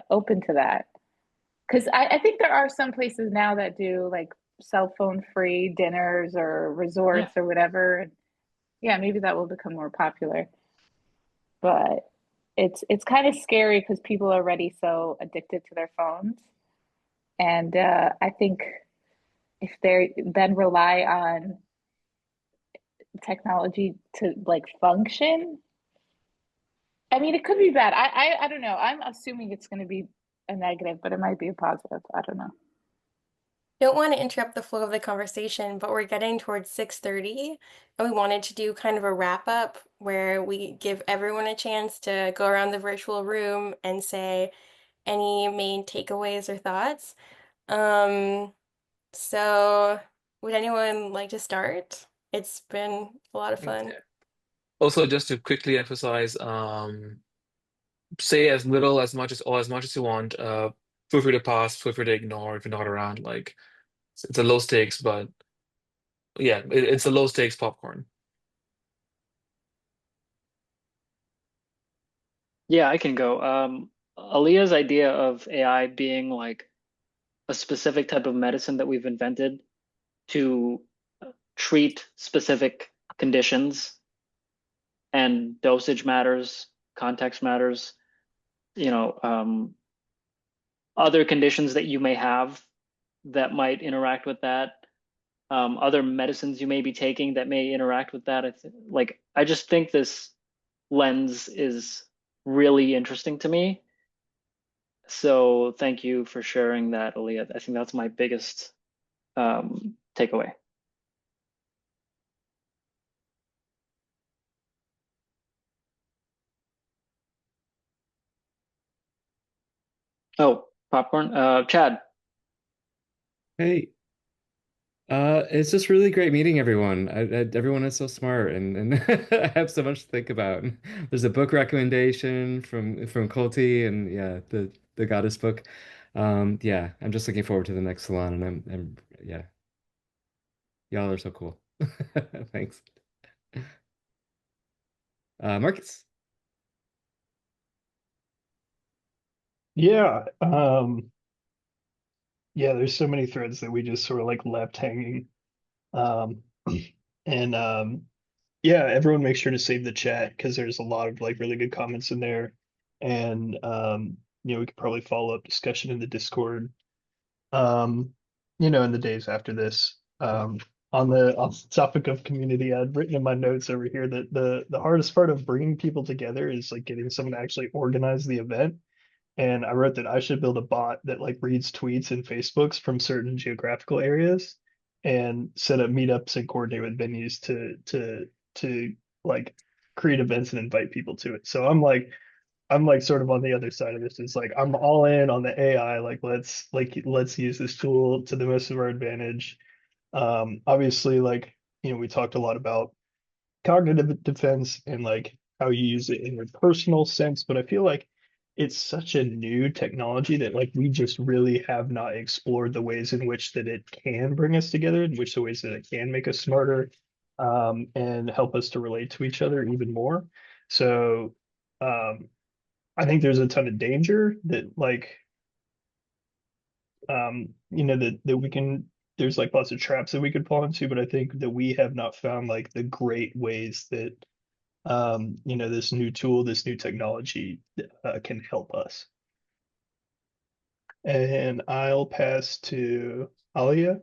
open to that. Because I think there are some places now that do like cell phone free dinners or Yeah. resorts or whatever. Yeah, maybe that will become more popular. But it's kind of scary because people are already so addicted to their phones. And I think if they then rely on technology to like function, I mean, it could be bad. I don't know. I'm assuming it's going to be a negative, but it might be a positive. I don't know. Don't want to interrupt the flow of the conversation, but we're getting towards 6:30, and we wanted to do kind of a wrap up where we give everyone a chance to go around the virtual room and say any main takeaways or thoughts. Um, so would anyone like to start? It's been a lot of fun. Also, just to quickly emphasize, say as little as much as you want. Feel free to pause, feel free to ignore if you're not around. Like it's a low stakes, but yeah, it's a low stakes popcorn. Yeah, I can go. Aaliyah's idea of AI being like a specific type of medicine that we've invented to treat specific conditions, and dosage matters, context matters, you know, other conditions that you may have that might interact with that, other medicines you may be taking that may interact with that. I just think this lens is really interesting to me. So thank you for sharing that, Aaliyah. I think that's my biggest takeaway. Oh, popcorn. Chad. Hey, it's just really great meeting everyone. Everyone is so smart and I have so much to think about. There's a book recommendation from Colty and yeah, the Goddess book. Yeah, I'm just looking forward to the next salon and I'm yeah, y'all are so cool. Thanks. Marcus. Yeah. Yeah, there's so many threads that we just sort of like left hanging. Um, and yeah, everyone make sure to save the chat because there's a lot of like really good comments in there. And we could probably follow up discussion in the Discord, um, in the days after this. On the topic of community, I'd written in my notes over here that the hardest part of bringing people together is like getting someone to actually organize the event. And I wrote that I should build a bot that like reads tweets and Facebooks from certain geographical areas and set up meetups and coordinate with venues to like create events and invite people to it. So I'm like sort of on the other side of this. It's like I'm all in on the AI. Let's use this tool to the most of our advantage. Obviously, like we talked a lot about cognitive defense and like how you use it in your personal sense, but I feel like it's such a new technology that like we just really have not explored the ways in which that it can bring us together, in which the ways that it can make us smarter, and help us to relate to each other even more. So I think there's a ton of danger that like that we can there's like lots of traps that we could fall into, but I think that we have not found like the great ways that this new tool, this new technology can help us. And I'll pass to Alia.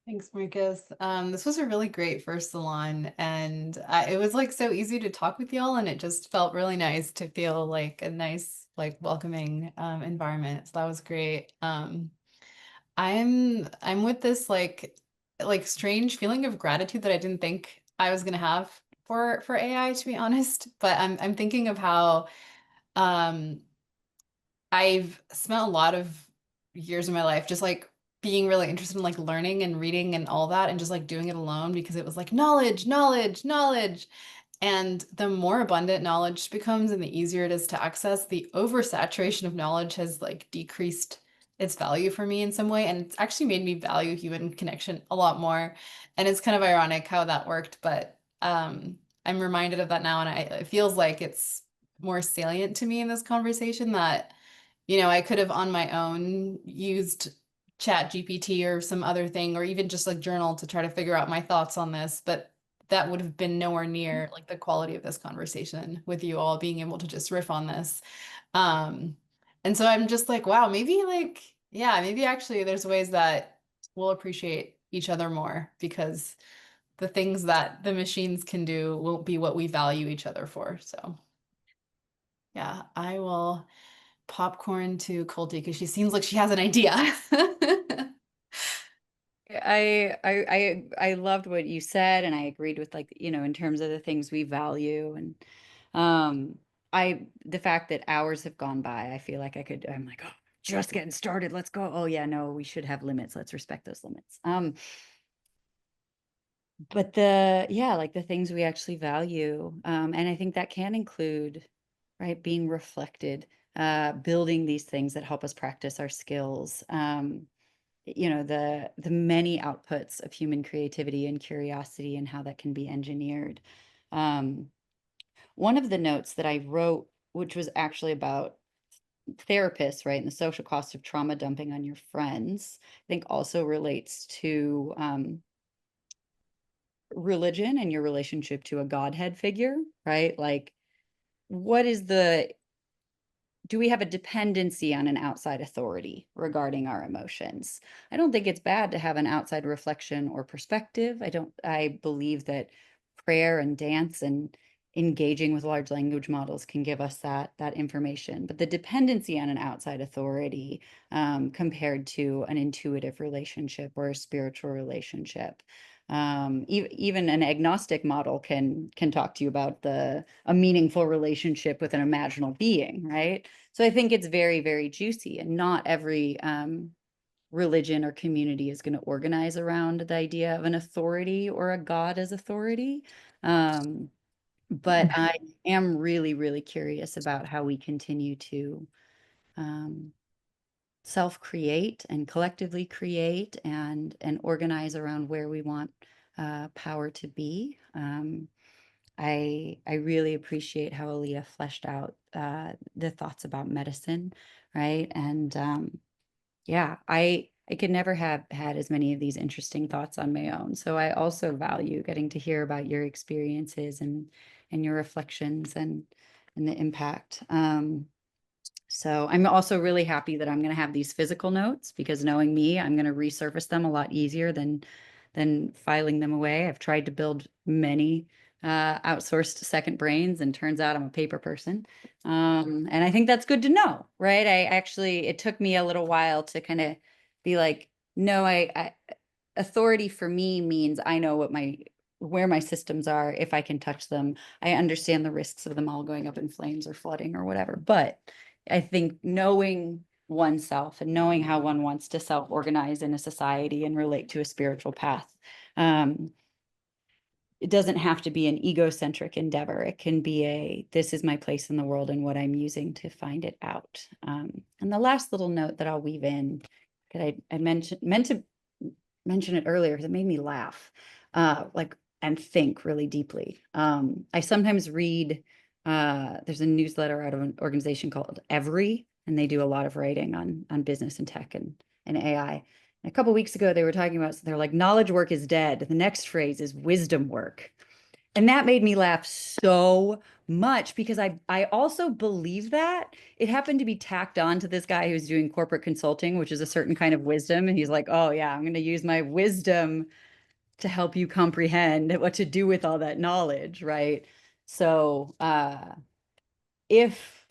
Thanks, Marcus. This was a really great first salon, and it was like so easy to talk with y'all, and it just felt really nice to feel like a nice, like welcoming environment. So that was great. I'm with this like strange feeling of gratitude that I didn't think I was gonna have for AI, to be honest. But I'm thinking of how um I've spent a lot of years of my life just like being really interested in like learning and reading and all that and just like doing it alone because it was like knowledge, knowledge, knowledge. And the more abundant knowledge becomes and the easier it is to access, the oversaturation of knowledge has like decreased its value for me in some way. And it's actually made me value human connection a lot more. And it's kind of ironic how that worked, but I'm reminded of that now. And it feels like it's more salient to me in this conversation that I could have on my own used Chat GPT or some other thing, or even just like journal to try to figure out my thoughts on this, but that would have been nowhere near like the quality of this conversation with you all being able to just riff on this. Um, and so I'm just like, wow, maybe like, yeah, maybe actually there's ways that we'll appreciate each other more because the things that the machines can do won't be what we value each other for. So yeah, I will popcorn to Colty because she seems like she has an idea. I loved what you said, and I agreed with like, in terms of the things we value. And the fact that hours have gone by, I feel like I'm like, oh, just getting started. Let's go. Oh yeah, no, we should have limits. Let's respect those limits. but like the things we actually value. And I think that can include, right, being reflected, building these things that help us practice our skills. The many outputs of human creativity and curiosity and how that can be engineered. One of the notes that I wrote, which was actually about therapists, right, and the social cost of trauma dumping on your friends, I think also relates to religion and your relationship to a Godhead figure, right? Like, do we have a dependency on an outside authority regarding our emotions? I don't think it's bad to have an outside reflection or perspective. I believe that prayer and dance and engaging with large language models can give us that information. But the dependency on an outside authority, compared to an intuitive relationship or a spiritual relationship, even an agnostic model can talk to you about a meaningful relationship with an imaginal being, right? So I think it's very, very juicy, and not every religion or community is going to organize around the idea of an authority or a God as authority. But I am really, really curious about how we continue to self-create and collectively create and organize around where we want power to be. I really appreciate how Aaliyah fleshed out the thoughts about medicine, right? And yeah, I could never have had as many of these interesting thoughts on my own. So I also value getting to hear about your experiences and your reflections and the impact. So I'm also really happy that I'm going to have these physical notes, because knowing me, I'm going to resurface them a lot easier than filing them away. I've tried to build many outsourced second brains, and turns out I'm a paper person. And I think that's good to know, right? It took me a little while to kind of be like, no, authority for me means I know where my systems are, if I can touch them. I understand the risks of them all going up in flames or flooding or whatever. But I think knowing oneself and knowing how one wants to self-organize in a society and relate to a spiritual path, it doesn't have to be an egocentric endeavor. It can be this is my place in the world and what I'm using to find it out. And the last little note that I'll weave in, because I meant to mention it earlier because it made me laugh, and think really deeply. I sometimes read, there's a newsletter out of an organization called Every, and they do a lot of writing on business and tech and AI. A couple of weeks ago, they were talking about, they're like, knowledge work is dead. The next phrase is wisdom work. And that made me laugh so much, because I also believe that. It happened to be tacked on to this guy who's doing corporate consulting, which is a certain kind of wisdom. And he's like, oh yeah, I'm going to use my wisdom to help you comprehend what to do with all that knowledge, right? So if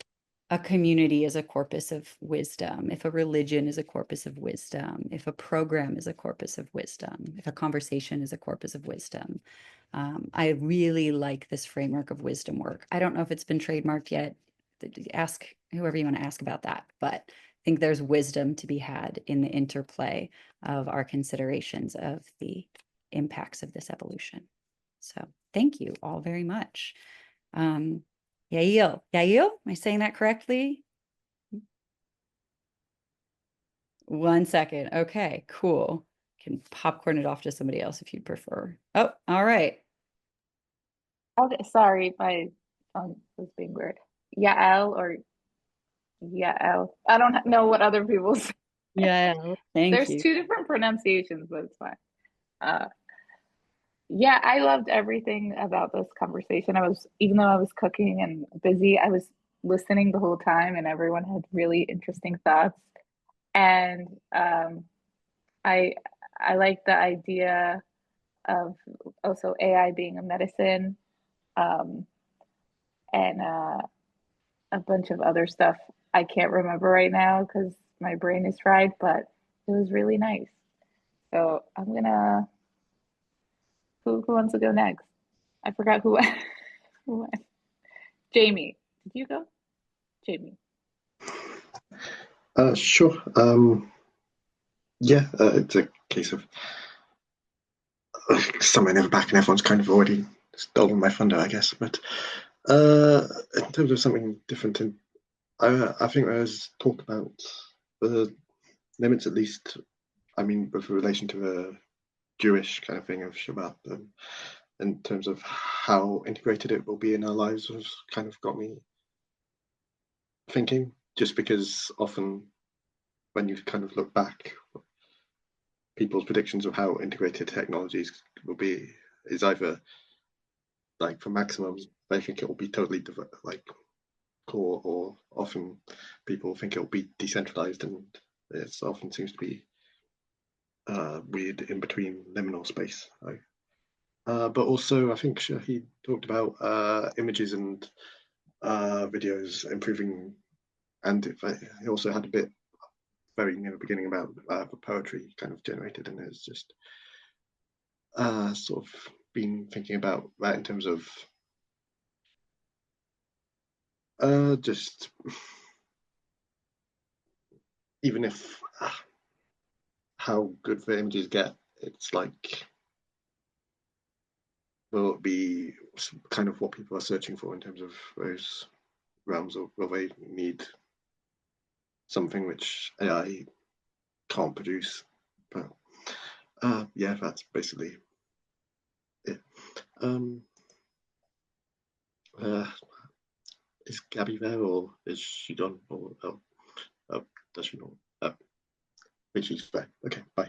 a community is a corpus of wisdom, if a religion is a corpus of wisdom, if a program is a corpus of wisdom, if a conversation is a corpus of wisdom, I really like this framework of wisdom work. I don't know if it's been trademarked yet. Ask whoever you want to ask about that, but I think there's wisdom to be had in the interplay of our considerations of the impacts of this evolution. So thank you all very much. Yael, am I saying that correctly? 1 second. Okay, cool. Can popcorn it off to somebody else if you'd prefer. Oh, all right. Okay, sorry, my phone was being weird. Yael or Yael. I don't know what other people say. Yeah, thank There's you. two different pronunciations, but it's fine. Yeah, I loved everything about this conversation. Even though I was cooking and busy, I was listening the whole time, and everyone had really interesting thoughts. And I like the idea of also AI being a medicine, and a bunch of other stuff I can't remember right now because my brain is fried, but it was really nice. So I'm gonna. Who wants to go next? I forgot who. Who went. Jamie, did you go? Jamie. Sure. Yeah, it's a case of somewhere near the back, and everyone's kind of already stolen my thunder, I guess. But in terms of something different, I think there's talk about the limits, at least. I mean, with relation to the Jewish kind of thing of Shabbat, in terms of how integrated it will be in our lives, has kind of got me thinking. Just because often, when you kind of look back, people's predictions of how integrated technologies will be is either like for maximum, they think it will be totally like core, or often people think it will be decentralized, and it often seems to be weird in between liminal space. But also, I think he talked about images and videos improving, and he also had a bit very near the beginning about the poetry kind of generated, and it's just sort of been thinking about that in terms of just even if how good the images get, it's like, will it be kind of what people are searching for in terms of those realms, or will they need something which AI can't produce? But yeah, that's basically it. Is Gabby there, or is she gone? Or does she not? I think she's there. Okay, bye.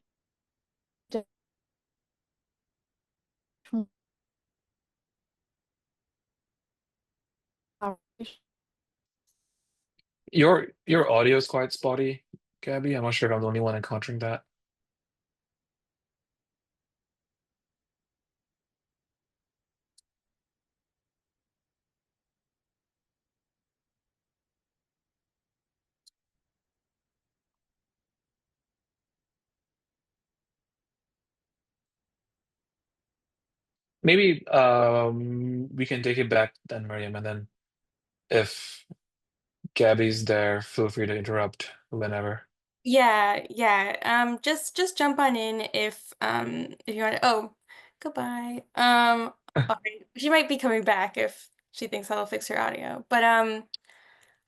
Your audio is quite spotty, Gabby. I'm not sure if I'm the only one encountering that. Maybe we can take it back then, Miriam, and then if Gabby's there, feel free to interrupt whenever. Yeah. Just jump on in if you want to. Oh, goodbye. Okay. She might be coming back if she thinks that'll fix her audio. But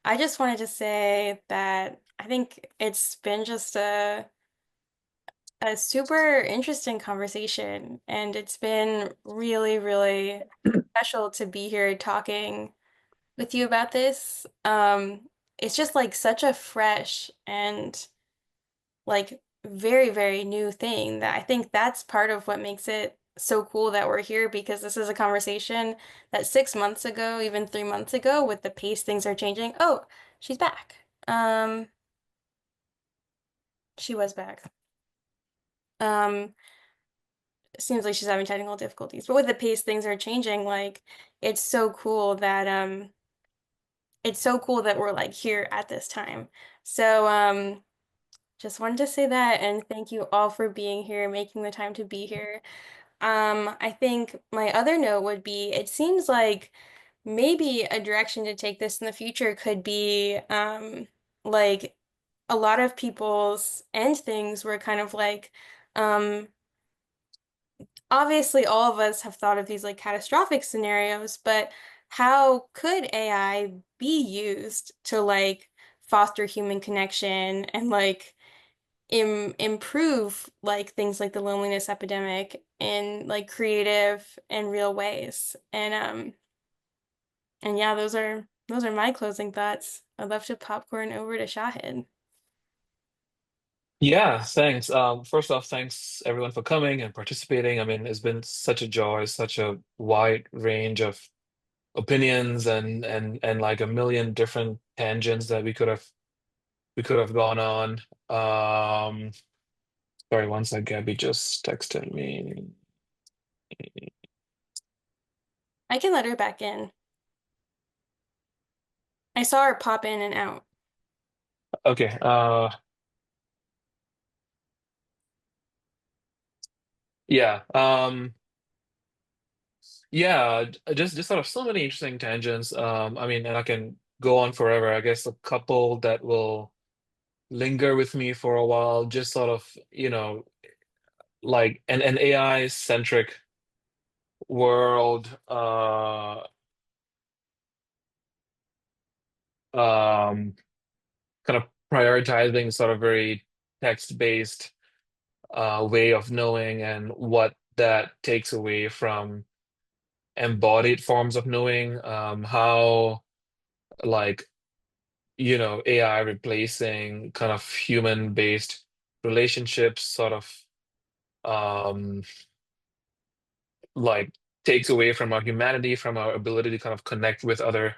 I just wanted to say that I think it's been just a super interesting conversation, and it's been really, really special to be here talking with you about this. It's just like such a fresh and like very, very new thing that I think that's part of what makes it so cool that we're here, because this is a conversation that 6 months ago, even 3 months ago, with the pace things are changing. Oh, she's back. She was back. Um, Seems like she's having technical difficulties, but with the pace things are changing, like it's so cool that we're like here at this time. So just wanted to say that, and thank you all for being here, making the time to be here. I think my other note would be, it seems like maybe a direction to take this in the future could be like a lot of people's end things were kind of like obviously all of us have thought of these like catastrophic scenarios, but how could AI be used to like foster human connection and like improve like things like the loneliness epidemic in like creative and real ways? And yeah, those are my closing thoughts. I'd love to popcorn over to Shahid. Yeah, thanks. First off, thanks everyone for coming and participating. I mean, it's been such a joy, such a wide range of opinions and like a million different tangents that we could have gone on. Sorry, one sec, Gabby just texted me. I can let her back in. I saw her pop in and out. Okay, yeah. Yeah, just sort of so many interesting tangents. I mean, and I can go on forever. I guess a couple that will linger with me for a while, just sort of, like an AI centric world, kind of prioritizing sort of very text-based way of knowing, and what that takes away from embodied forms of knowing, how like AI replacing kind of human-based relationships sort of um like takes away from our humanity, from our ability to kind of connect with other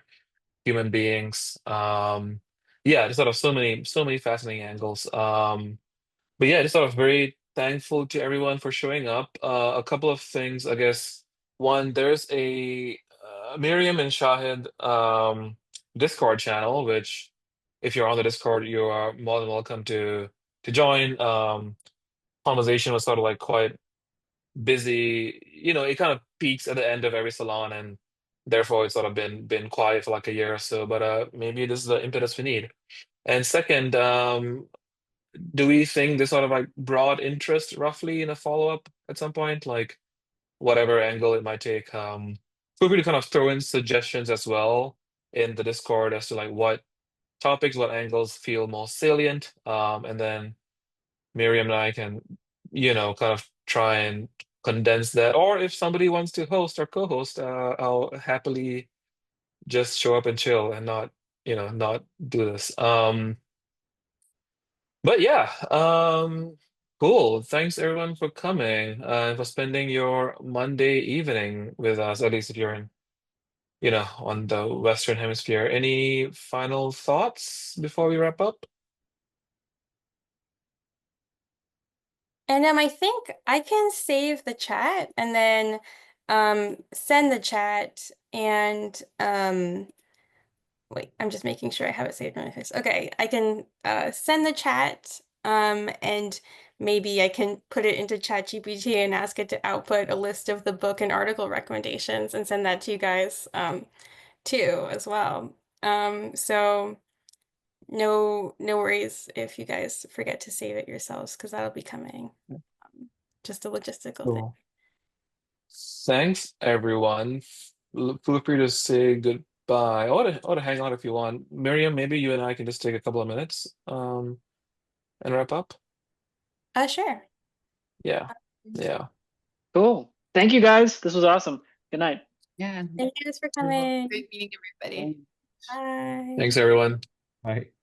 human beings. Yeah, just sort of so many fascinating angles. But yeah, just sort of very thankful to everyone for showing up. A couple of things, I guess. One, there's a Miriam and Shahid Discord channel, which if you're on the Discord, you are more than welcome to join. Conversation was sort of like quite busy. It kind of peaks at the end of every salon, and therefore it's sort of been quiet for like a year or so. But maybe this is the impetus we need. And second, do we think this sort of like broad interest roughly in a follow-up at some point, like whatever angle it might take? Feel free to kind of throw in suggestions as well in the Discord as to like what topics, what angles feel most salient. And then Miriam and I can, kind of try and condense that. Or if somebody wants to host or co-host, I'll happily just show up and chill and not do this. But yeah, cool. Thanks everyone for coming, and for spending your Monday evening with us, at least if you're on the Western Hemisphere. Any final thoughts before we wrap up? And I think I can save the chat and then send the chat and wait, I'm just making sure I have it saved on my face. Okay, I can send the chat and maybe I can put it into ChatGPT and ask it to output a list of the book and article recommendations and send that to you guys too as well. So no worries if you guys forget to save it yourselves because that'll be coming. Just a logistical thing. Cool. Thanks everyone. Feel free to say goodbye. I ought to hang out if you want. Miriam, maybe you and I can just take a couple of minutes and wrap up. Sure. Yeah. Yeah. Cool. Thank you guys. This was awesome. Good night. Yeah. Thank you guys for coming. Great meeting everybody. Bye. Thanks everyone. Bye.